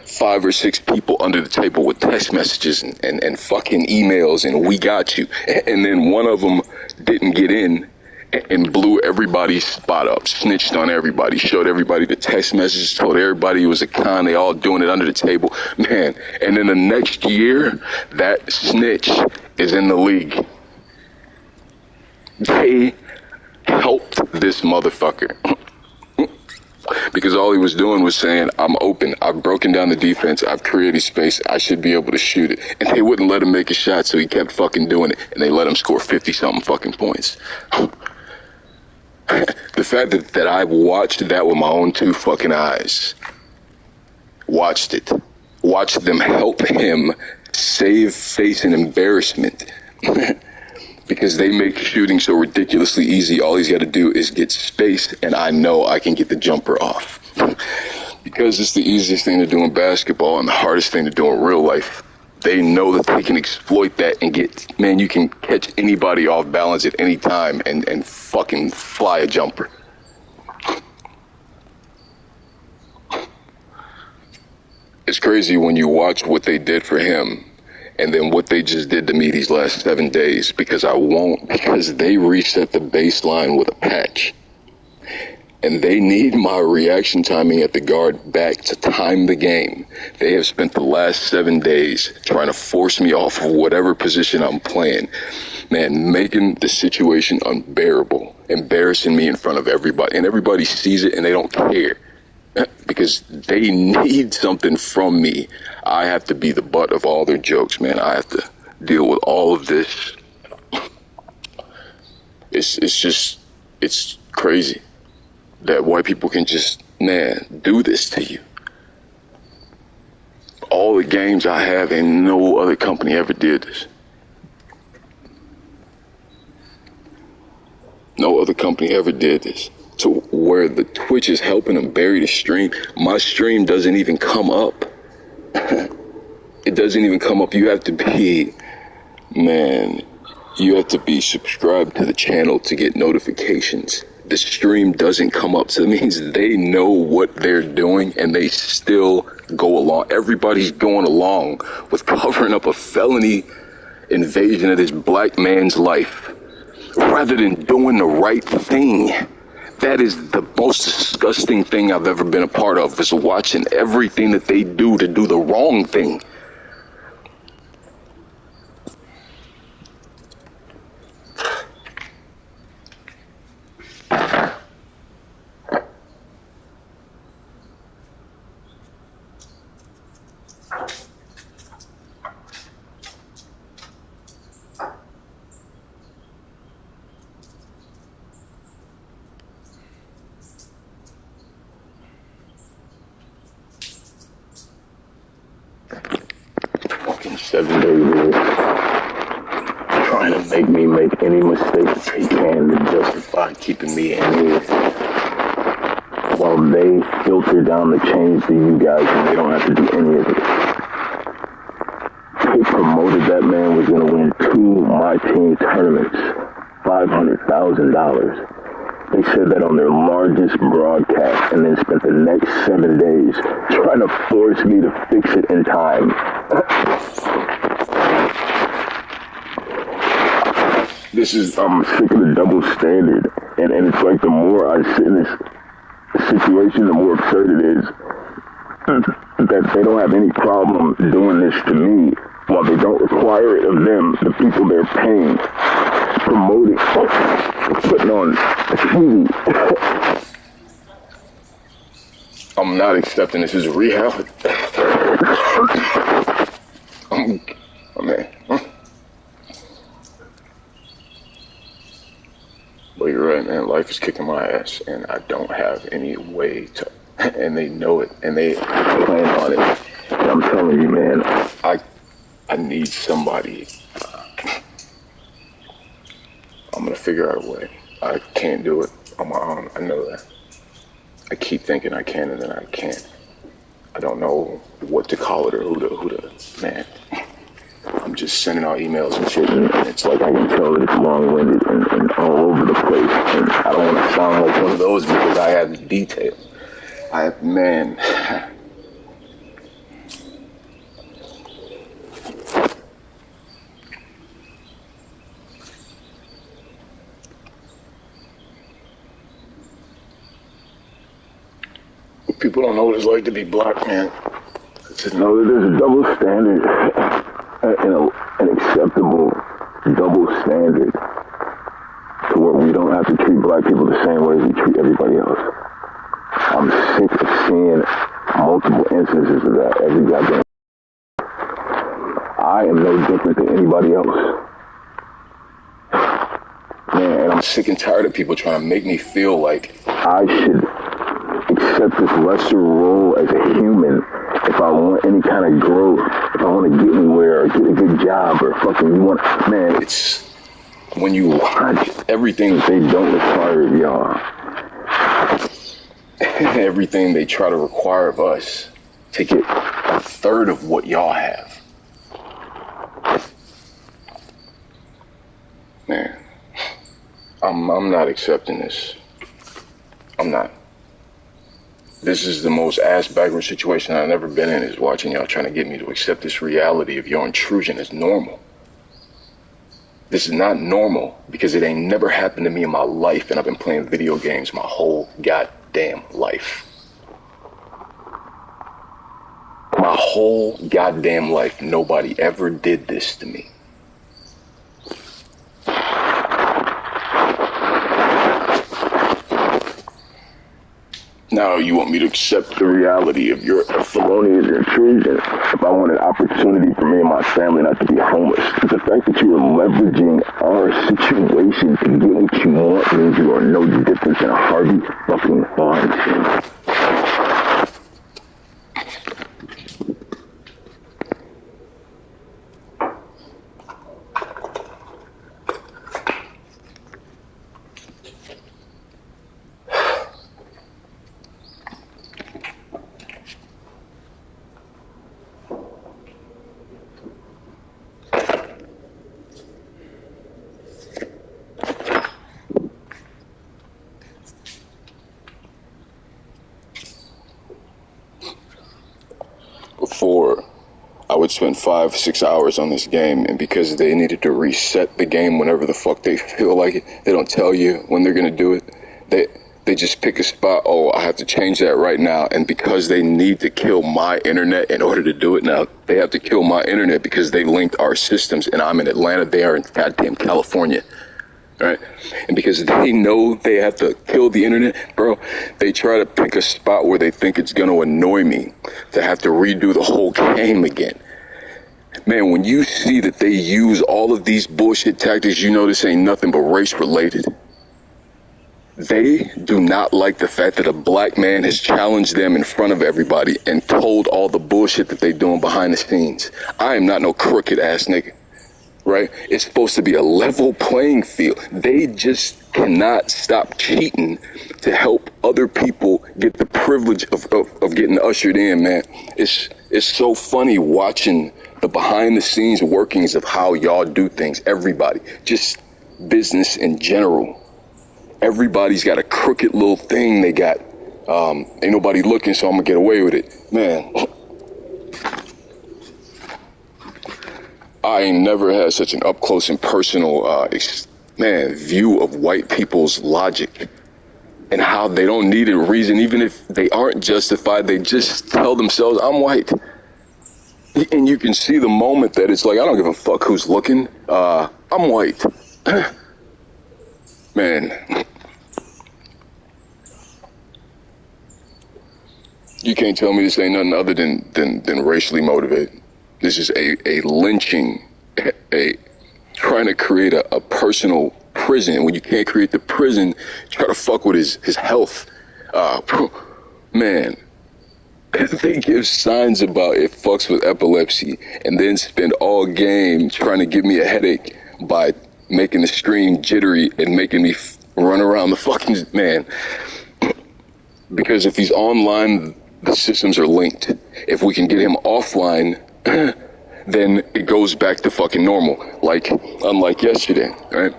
5 or 6 people under the table with text messages and fucking emails and we got you. And then one of them didn't get in and blew everybody's spot up, snitched on everybody, showed everybody the text messages, told everybody it was a con, they all doing it under the table. Man, and then the next year, that snitch is in the league. They helped this motherfucker. Because all he was doing was saying, I'm open, I've broken down the defense, I've created space, I should be able to shoot it. And they wouldn't let him make a shot, so he kept fucking doing it, and they let him score 50-something fucking points. The fact that I watched that with my own 2 fucking eyes, watched them help him save face and embarrassment because they make shooting so ridiculously easy. All he's got to do is get space, and I know I can get the jumper off. Because it's the easiest thing to do in basketball and the hardest thing to do in real life. They know that they can exploit that and you can catch anybody off balance at any time and fucking fly a jumper. It's crazy when you watch what they did for him and then what they just did to me these last 7 days because they reset the baseline with a patch. And they need my reaction timing at the guard back to time the game. They have spent the last 7 days trying to force me off of whatever position I'm playing. Man, making the situation unbearable, embarrassing me in front of everybody. And everybody sees it and they don't care. Because they need something from me. I have to be the butt of all their jokes, man. I have to deal with all of this. It's crazy that white people can just, do this to you. All the games I have and no other company ever did this. No other company ever did this. To where the Twitch is helping them bury the stream. My stream doesn't even come up. It doesn't even come up. You have to be subscribed to the channel to get notifications. The stream doesn't come up. So it means they know what they're doing and they still go along. Everybody's going along with covering up a felony invasion of this black man's life rather than doing the right thing. That is the most disgusting thing I've ever been a part of, is watching everything that they do to do the wrong thing. Fucking 7 days rule. Trying to make me make any mistakes they can to justify keeping me in here. while they filter down the change to you guys and they don't have to do any of it. They promoted that man was going to win 2 My Team tournaments, $500,000. They said that on their largest broadcast and then spent the next 7 days trying to force me to fix it in time. I'm sick of the double standard. And it's like the more I sit in this situation, the more absurd it is that they don't have any problem doing this to me while they don't require it of them, the people they're paying, promoting, putting on TV. I'm not accepting this as reality. Man. But you're right, man. Life is kicking my ass, and I don't have any way to. And they know it, and they plan on it. And I'm telling you, man, I need somebody. I'm gonna figure out a way. I can't do it on my own. I know that. I keep thinking I can, and then I can't. I don't know what to call it or who to. Man, I'm just sending out emails and shit, and it's like I can tell that it's long-winded and all over the place. And I don't want to sound like one of those because I have detail. Man. People don't know what it's like to be black, man. No, there's a double standard, an acceptable double standard to where we don't have to treat black people the same way we treat everybody else. I'm sick of seeing multiple instances of that every goddamn. I am no different than anybody else. Man, and I'm sick and tired of people trying to make me feel like I should accept this lesser role as a human if I want any kind of growth, if I want to get anywhere or get a good job or fucking man, it's when you watch everything they don't require of y'all. Everything they try to require of us to get a third of what y'all have. Man, I'm not accepting this. I'm not. This is the most ass-backward situation I've ever been in, is watching y'all trying to get me to accept this reality of your intrusion as normal. This is not normal because it ain't never happened to me in my life, and I've been playing video games my whole goddamn life. My whole goddamn life, nobody ever did this to me. Now you want me to accept the reality of your felonious intrusion if I want an opportunity for me and my family not to be homeless. But the fact that you are leveraging our situation to get what you want means you are no different than a Harvey fucking Weinstein. Before, I would spend 5-6 hours on this game, and because they needed to reset the game whenever the fuck they feel like it, they don't tell you when they're gonna do it. They just pick a spot. Oh, I have to change that right now, and because they need to kill my internet in order to do it now, they have to kill my internet because they linked our systems, and I'm in Atlanta, they are in goddamn California. Right? And because they know they have to kill the internet, bro, they try to pick a spot where they think it's going to annoy me to have to redo the whole game again. Man, when you see that they use all of these bullshit tactics, you know this ain't nothing but race related. They do not like the fact that a black man has challenged them in front of everybody and told all the bullshit that they doing behind the scenes. I am not no crooked ass nigga. right? It's supposed to be a level playing field. They just cannot stop cheating to help other people get the privilege of getting ushered in, man. It's so funny watching the behind the scenes workings of how y'all do things. Everybody, just business in general. Everybody's got a crooked little thing they got. Ain't nobody looking, so I'm gonna get away with it. Man, I ain't never had such an up close and personal, view of white people's logic and how they don't need a reason, even if they aren't justified. They just tell themselves, I'm white. And you can see the moment that it's like, I don't give a fuck who's looking. I'm white. Man. You can't tell me this ain't nothing other than racially motivated. This is a lynching, trying to create a personal prison. When you can't create the prison, try to fuck with his health. Man. They give signs about it fucks with epilepsy and then spend all game trying to give me a headache by making the stream jittery and making me run around the fucking man. Because if he's online, the systems are linked. If we can get him offline, then it goes back to fucking normal. Like, unlike yesterday, right?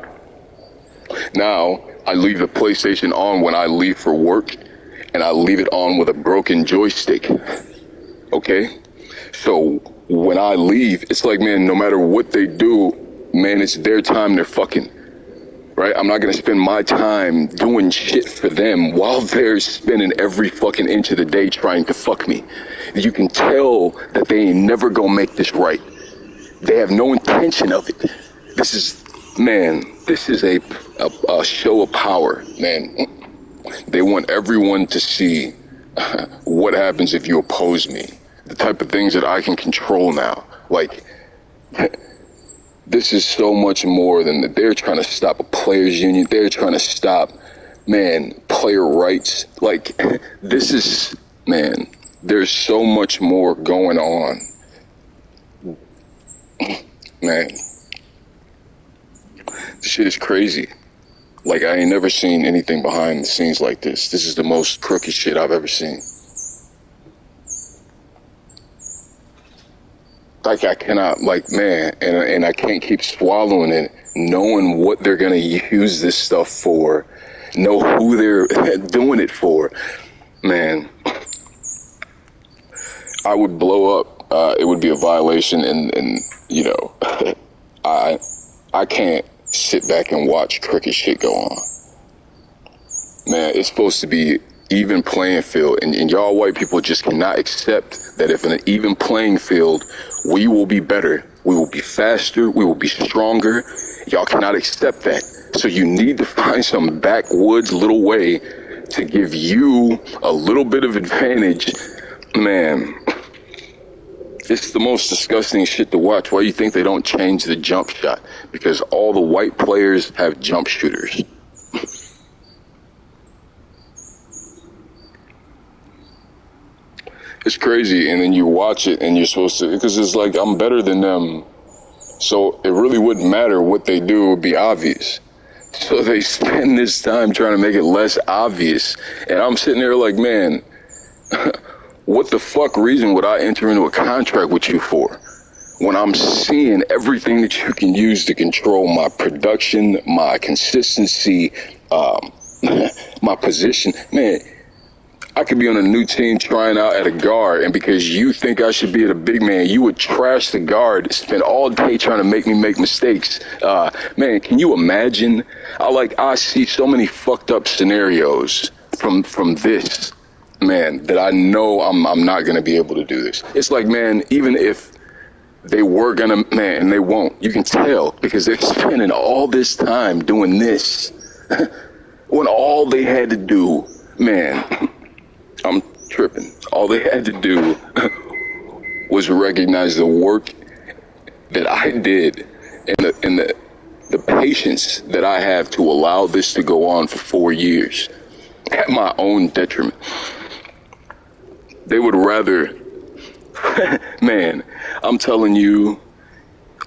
Now, I leave the PlayStation on when I leave for work, and I leave it on with a broken joystick, okay? So when I leave, it's like, man, no matter what they do, man, it's their time, they're fucking, right? I'm not gonna spend my time doing shit for them while they're spending every fucking inch of the day trying to fuck me. You can tell that they ain't never gonna make this right. They have no intention of it. This is a show of power, man. They want everyone to see what happens if you oppose me. The type of things that I can control now. Like, this is so much more than that. They're trying to stop a players union. They're trying to stop, man, player rights. Like, this is, man, there's so much more going on. Man, this shit is crazy. Like, I ain't never seen anything behind the scenes like this. This is the most crooked shit I've ever seen. Like, I cannot, like, man, and I can't keep swallowing it, knowing what they're gonna use this stuff for, know who they're doing it for. Man, I would blow up. It would be a violation, and you know, I can't sit back and watch crooked shit go on. Man, it's supposed to be even playing field, and y'all white people just cannot accept that if in an even playing field, we will be better, we will be faster, we will be stronger. Y'all cannot accept that. So you need to find some backwoods little way to give you a little bit of advantage. Man, it's the most disgusting shit to watch. Why do you think they don't change the jump shot? Because all the white players have jump shooters. It's crazy, and then you watch it and you're supposed to, because it's like, I'm better than them, so it really wouldn't matter what they do, it would be obvious. So they spend this time trying to make it less obvious, and I'm sitting there like, man, what the fuck reason would I enter into a contract with you for when I'm seeing everything that you can use to control my production, my consistency, my position? Man, I could be on a new team trying out at a guard, and because you think I should be at a big man, you would trash the guard, spend all day trying to make me make mistakes. Man, can you imagine? I see so many fucked up scenarios from this, man, that I know I'm not gonna be able to do this. It's like, man, even if they were gonna, man, and they won't. You can tell because they're spending all this time doing this when all they had to do, man, I'm tripping. All they had to do was recognize the work that I did and the patience that I have to allow this to go on for 4 years at my own detriment. They would rather, man, I'm telling you,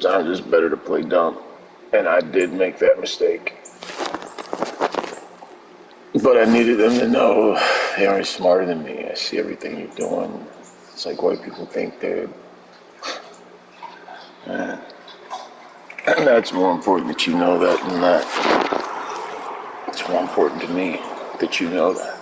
sometimes it's better to play dumb. And I did make that mistake. But I needed them to know they aren't smarter than me. I see everything you're doing. It's like white people think they're... And that's more important that you know that than that. It's more important to me that you know that.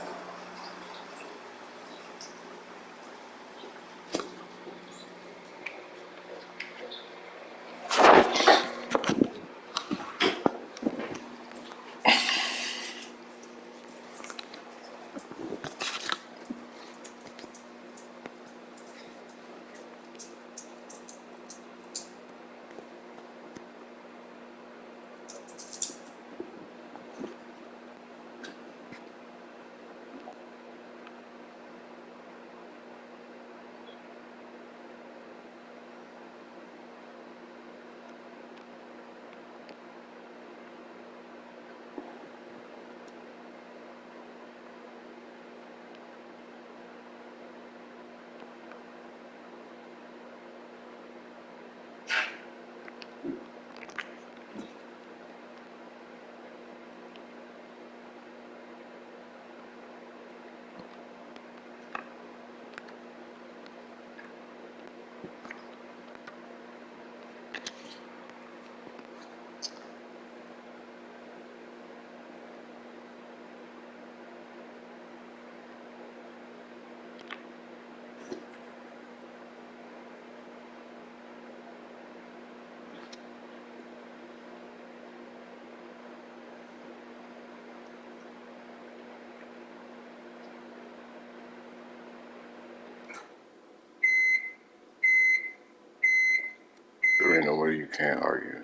There ain't no way you can't argue.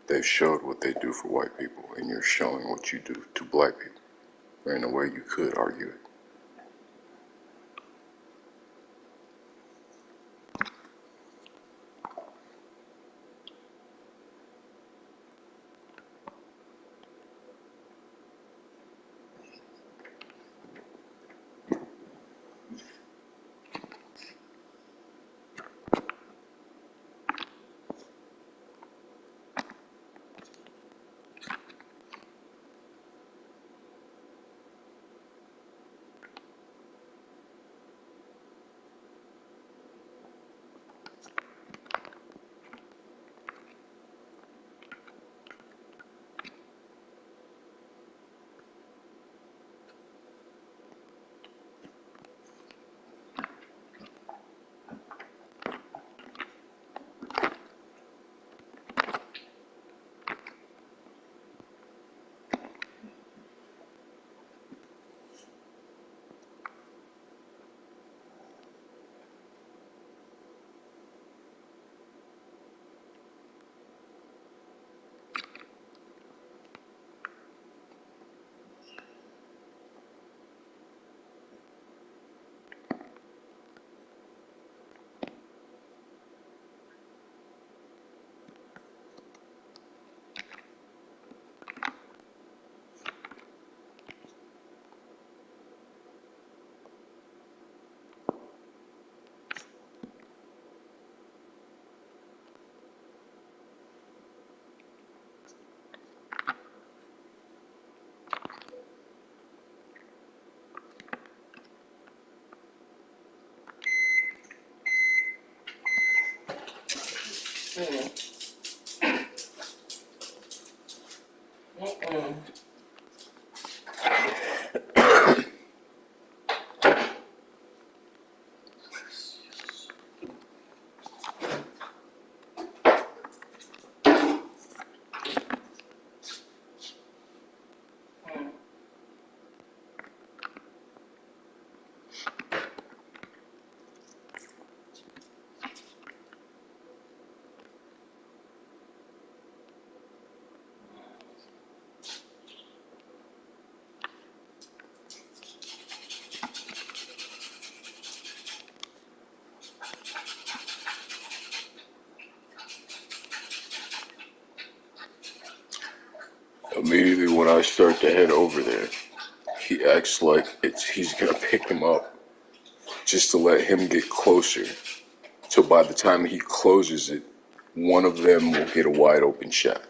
They've showed what they do for white people, and you're showing what you do to black people. There ain't no way you could argue it. Immediately when I start to head over there, he acts like he's gonna pick him up just to let him get closer. So by the time he closes it, one of them will get a wide open shot.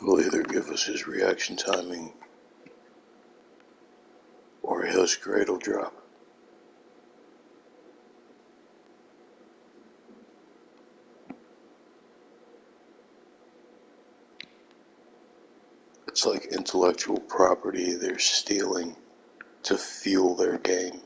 He'll either give us his reaction timing or his cradle drop. It's like intellectual property they're stealing to fuel their game.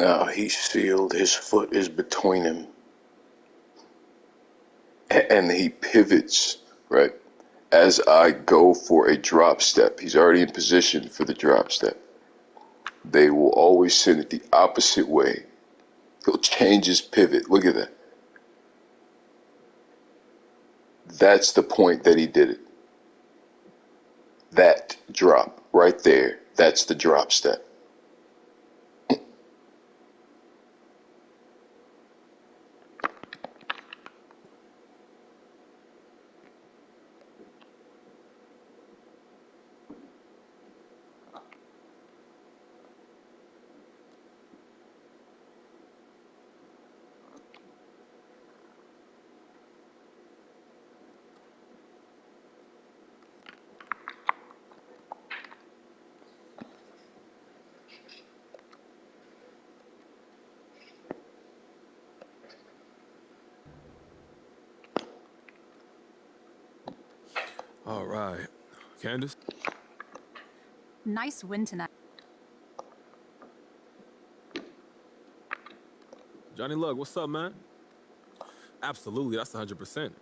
Now he's sealed, his foot is between him, and he pivots, right? As I go for a drop step, he's already in position for the drop step. They will always send it the opposite way. He'll change his pivot. Look at that. That's the point that he did it. That drop right there, that's the drop step. All right. Candace? Nice win tonight. Johnny Lug, what's up, man? Absolutely, that's 100%.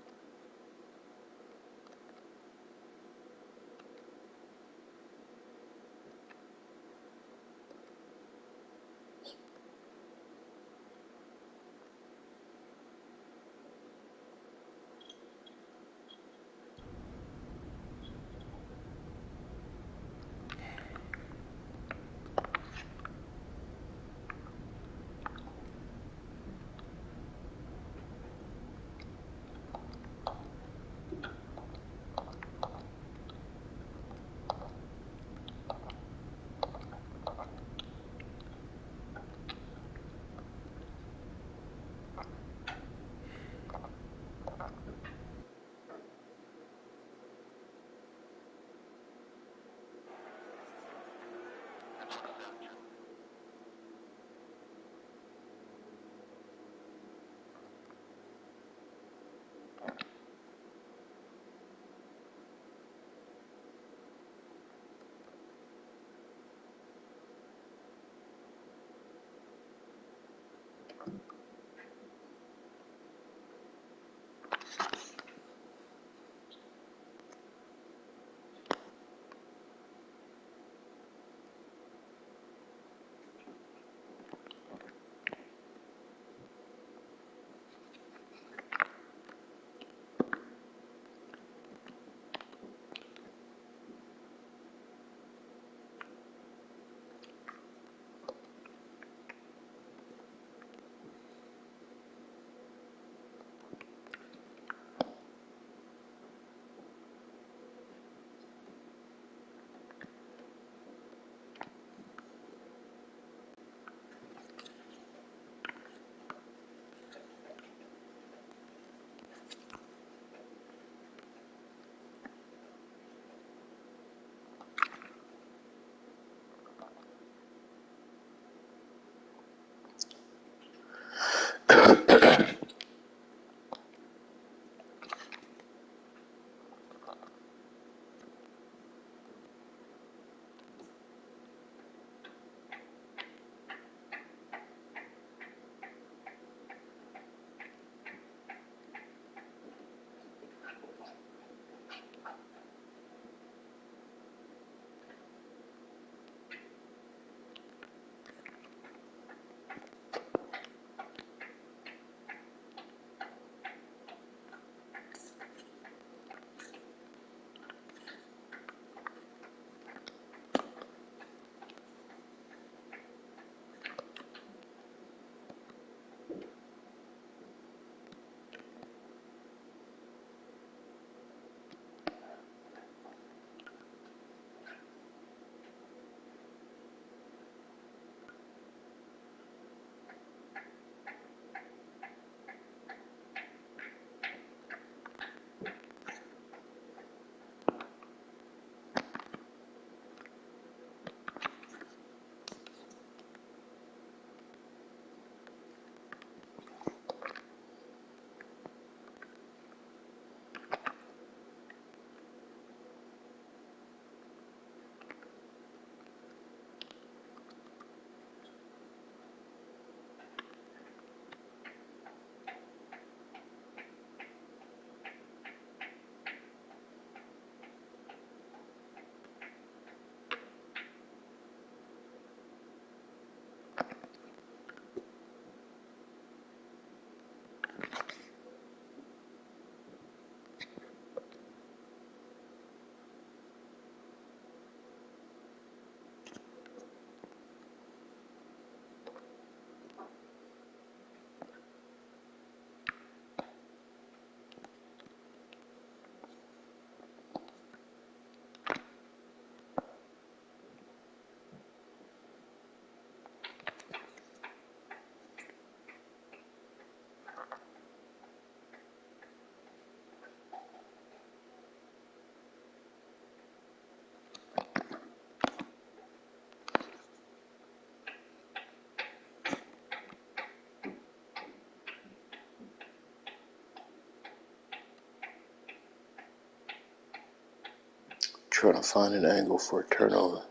trying to find an angle for a turnover.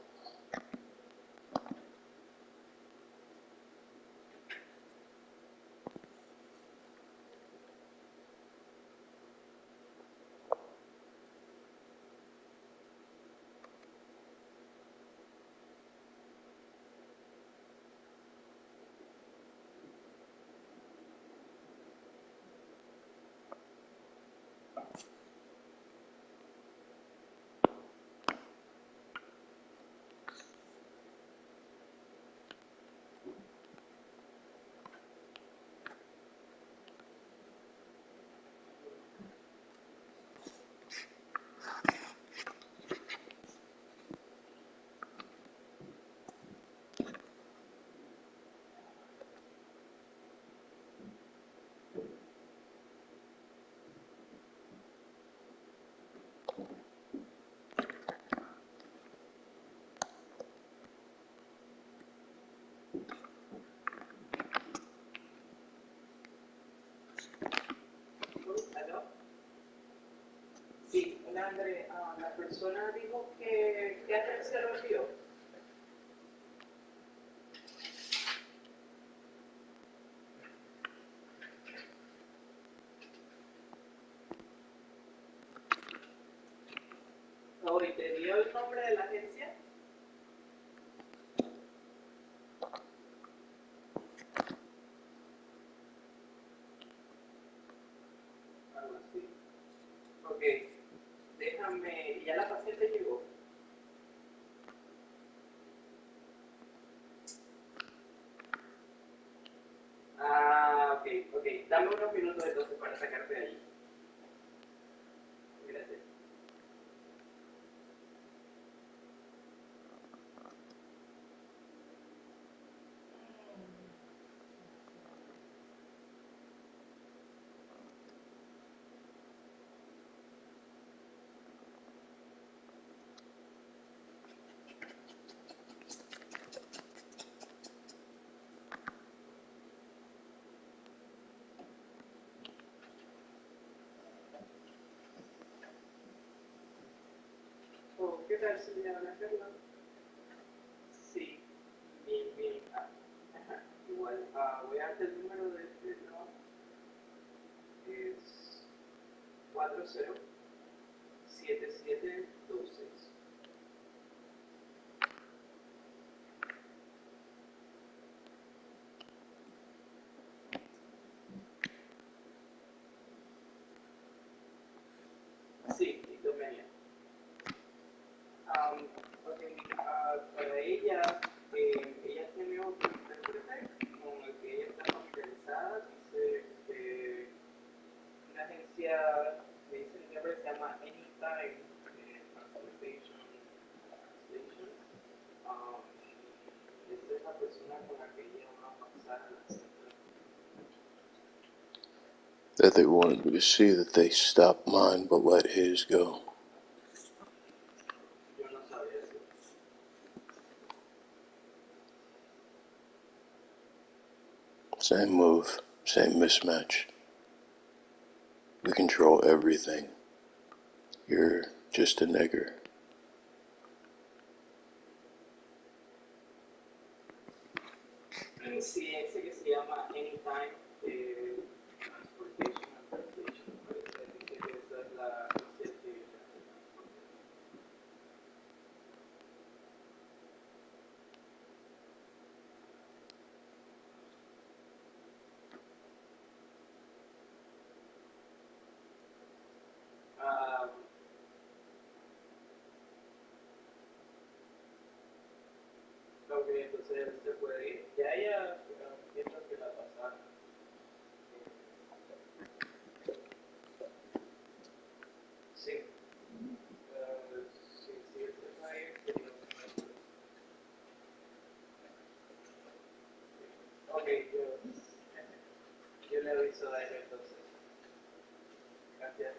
¿Aló? Sí, hola André, la persona dijo que ayer se lo envió. ¿Y te dio el nombre de la agencia? Algo así. Ok, déjame, ya la paciente llegó. Ah, ok, ok. Dame unos minutos entonces para sacarte de allí. Gracias. Oh, ¿qué tal, señora Carla? Sí, bien, bien. Ajá. Igual, voy a darte el número de este trabajo. Es 407726. Sí, Itomenia. Ok, para ella, ella tiene otro intérprete con el que ella está familiarizada. Dice una agencia, me dice el intérprete se llama Anytime Transportation Translation. Esa es la persona con la que ella va a pasar a la cita. That they wanted me to see that they stopped mine but let his go. Yo no sabía eso. Same move, same mismatch. We control everything. You're just a nigger. Sí, ese que se llama Anytime Transportation and Translation. Parece dice que esa es la agencia que hace transporte. Ah, ok, entonces él se puede ir. Ya ella entiendo que la pasaron. Sí. Si él se va a ir, sería un buen problema. Ok, yo le aviso a él entonces. Gracias.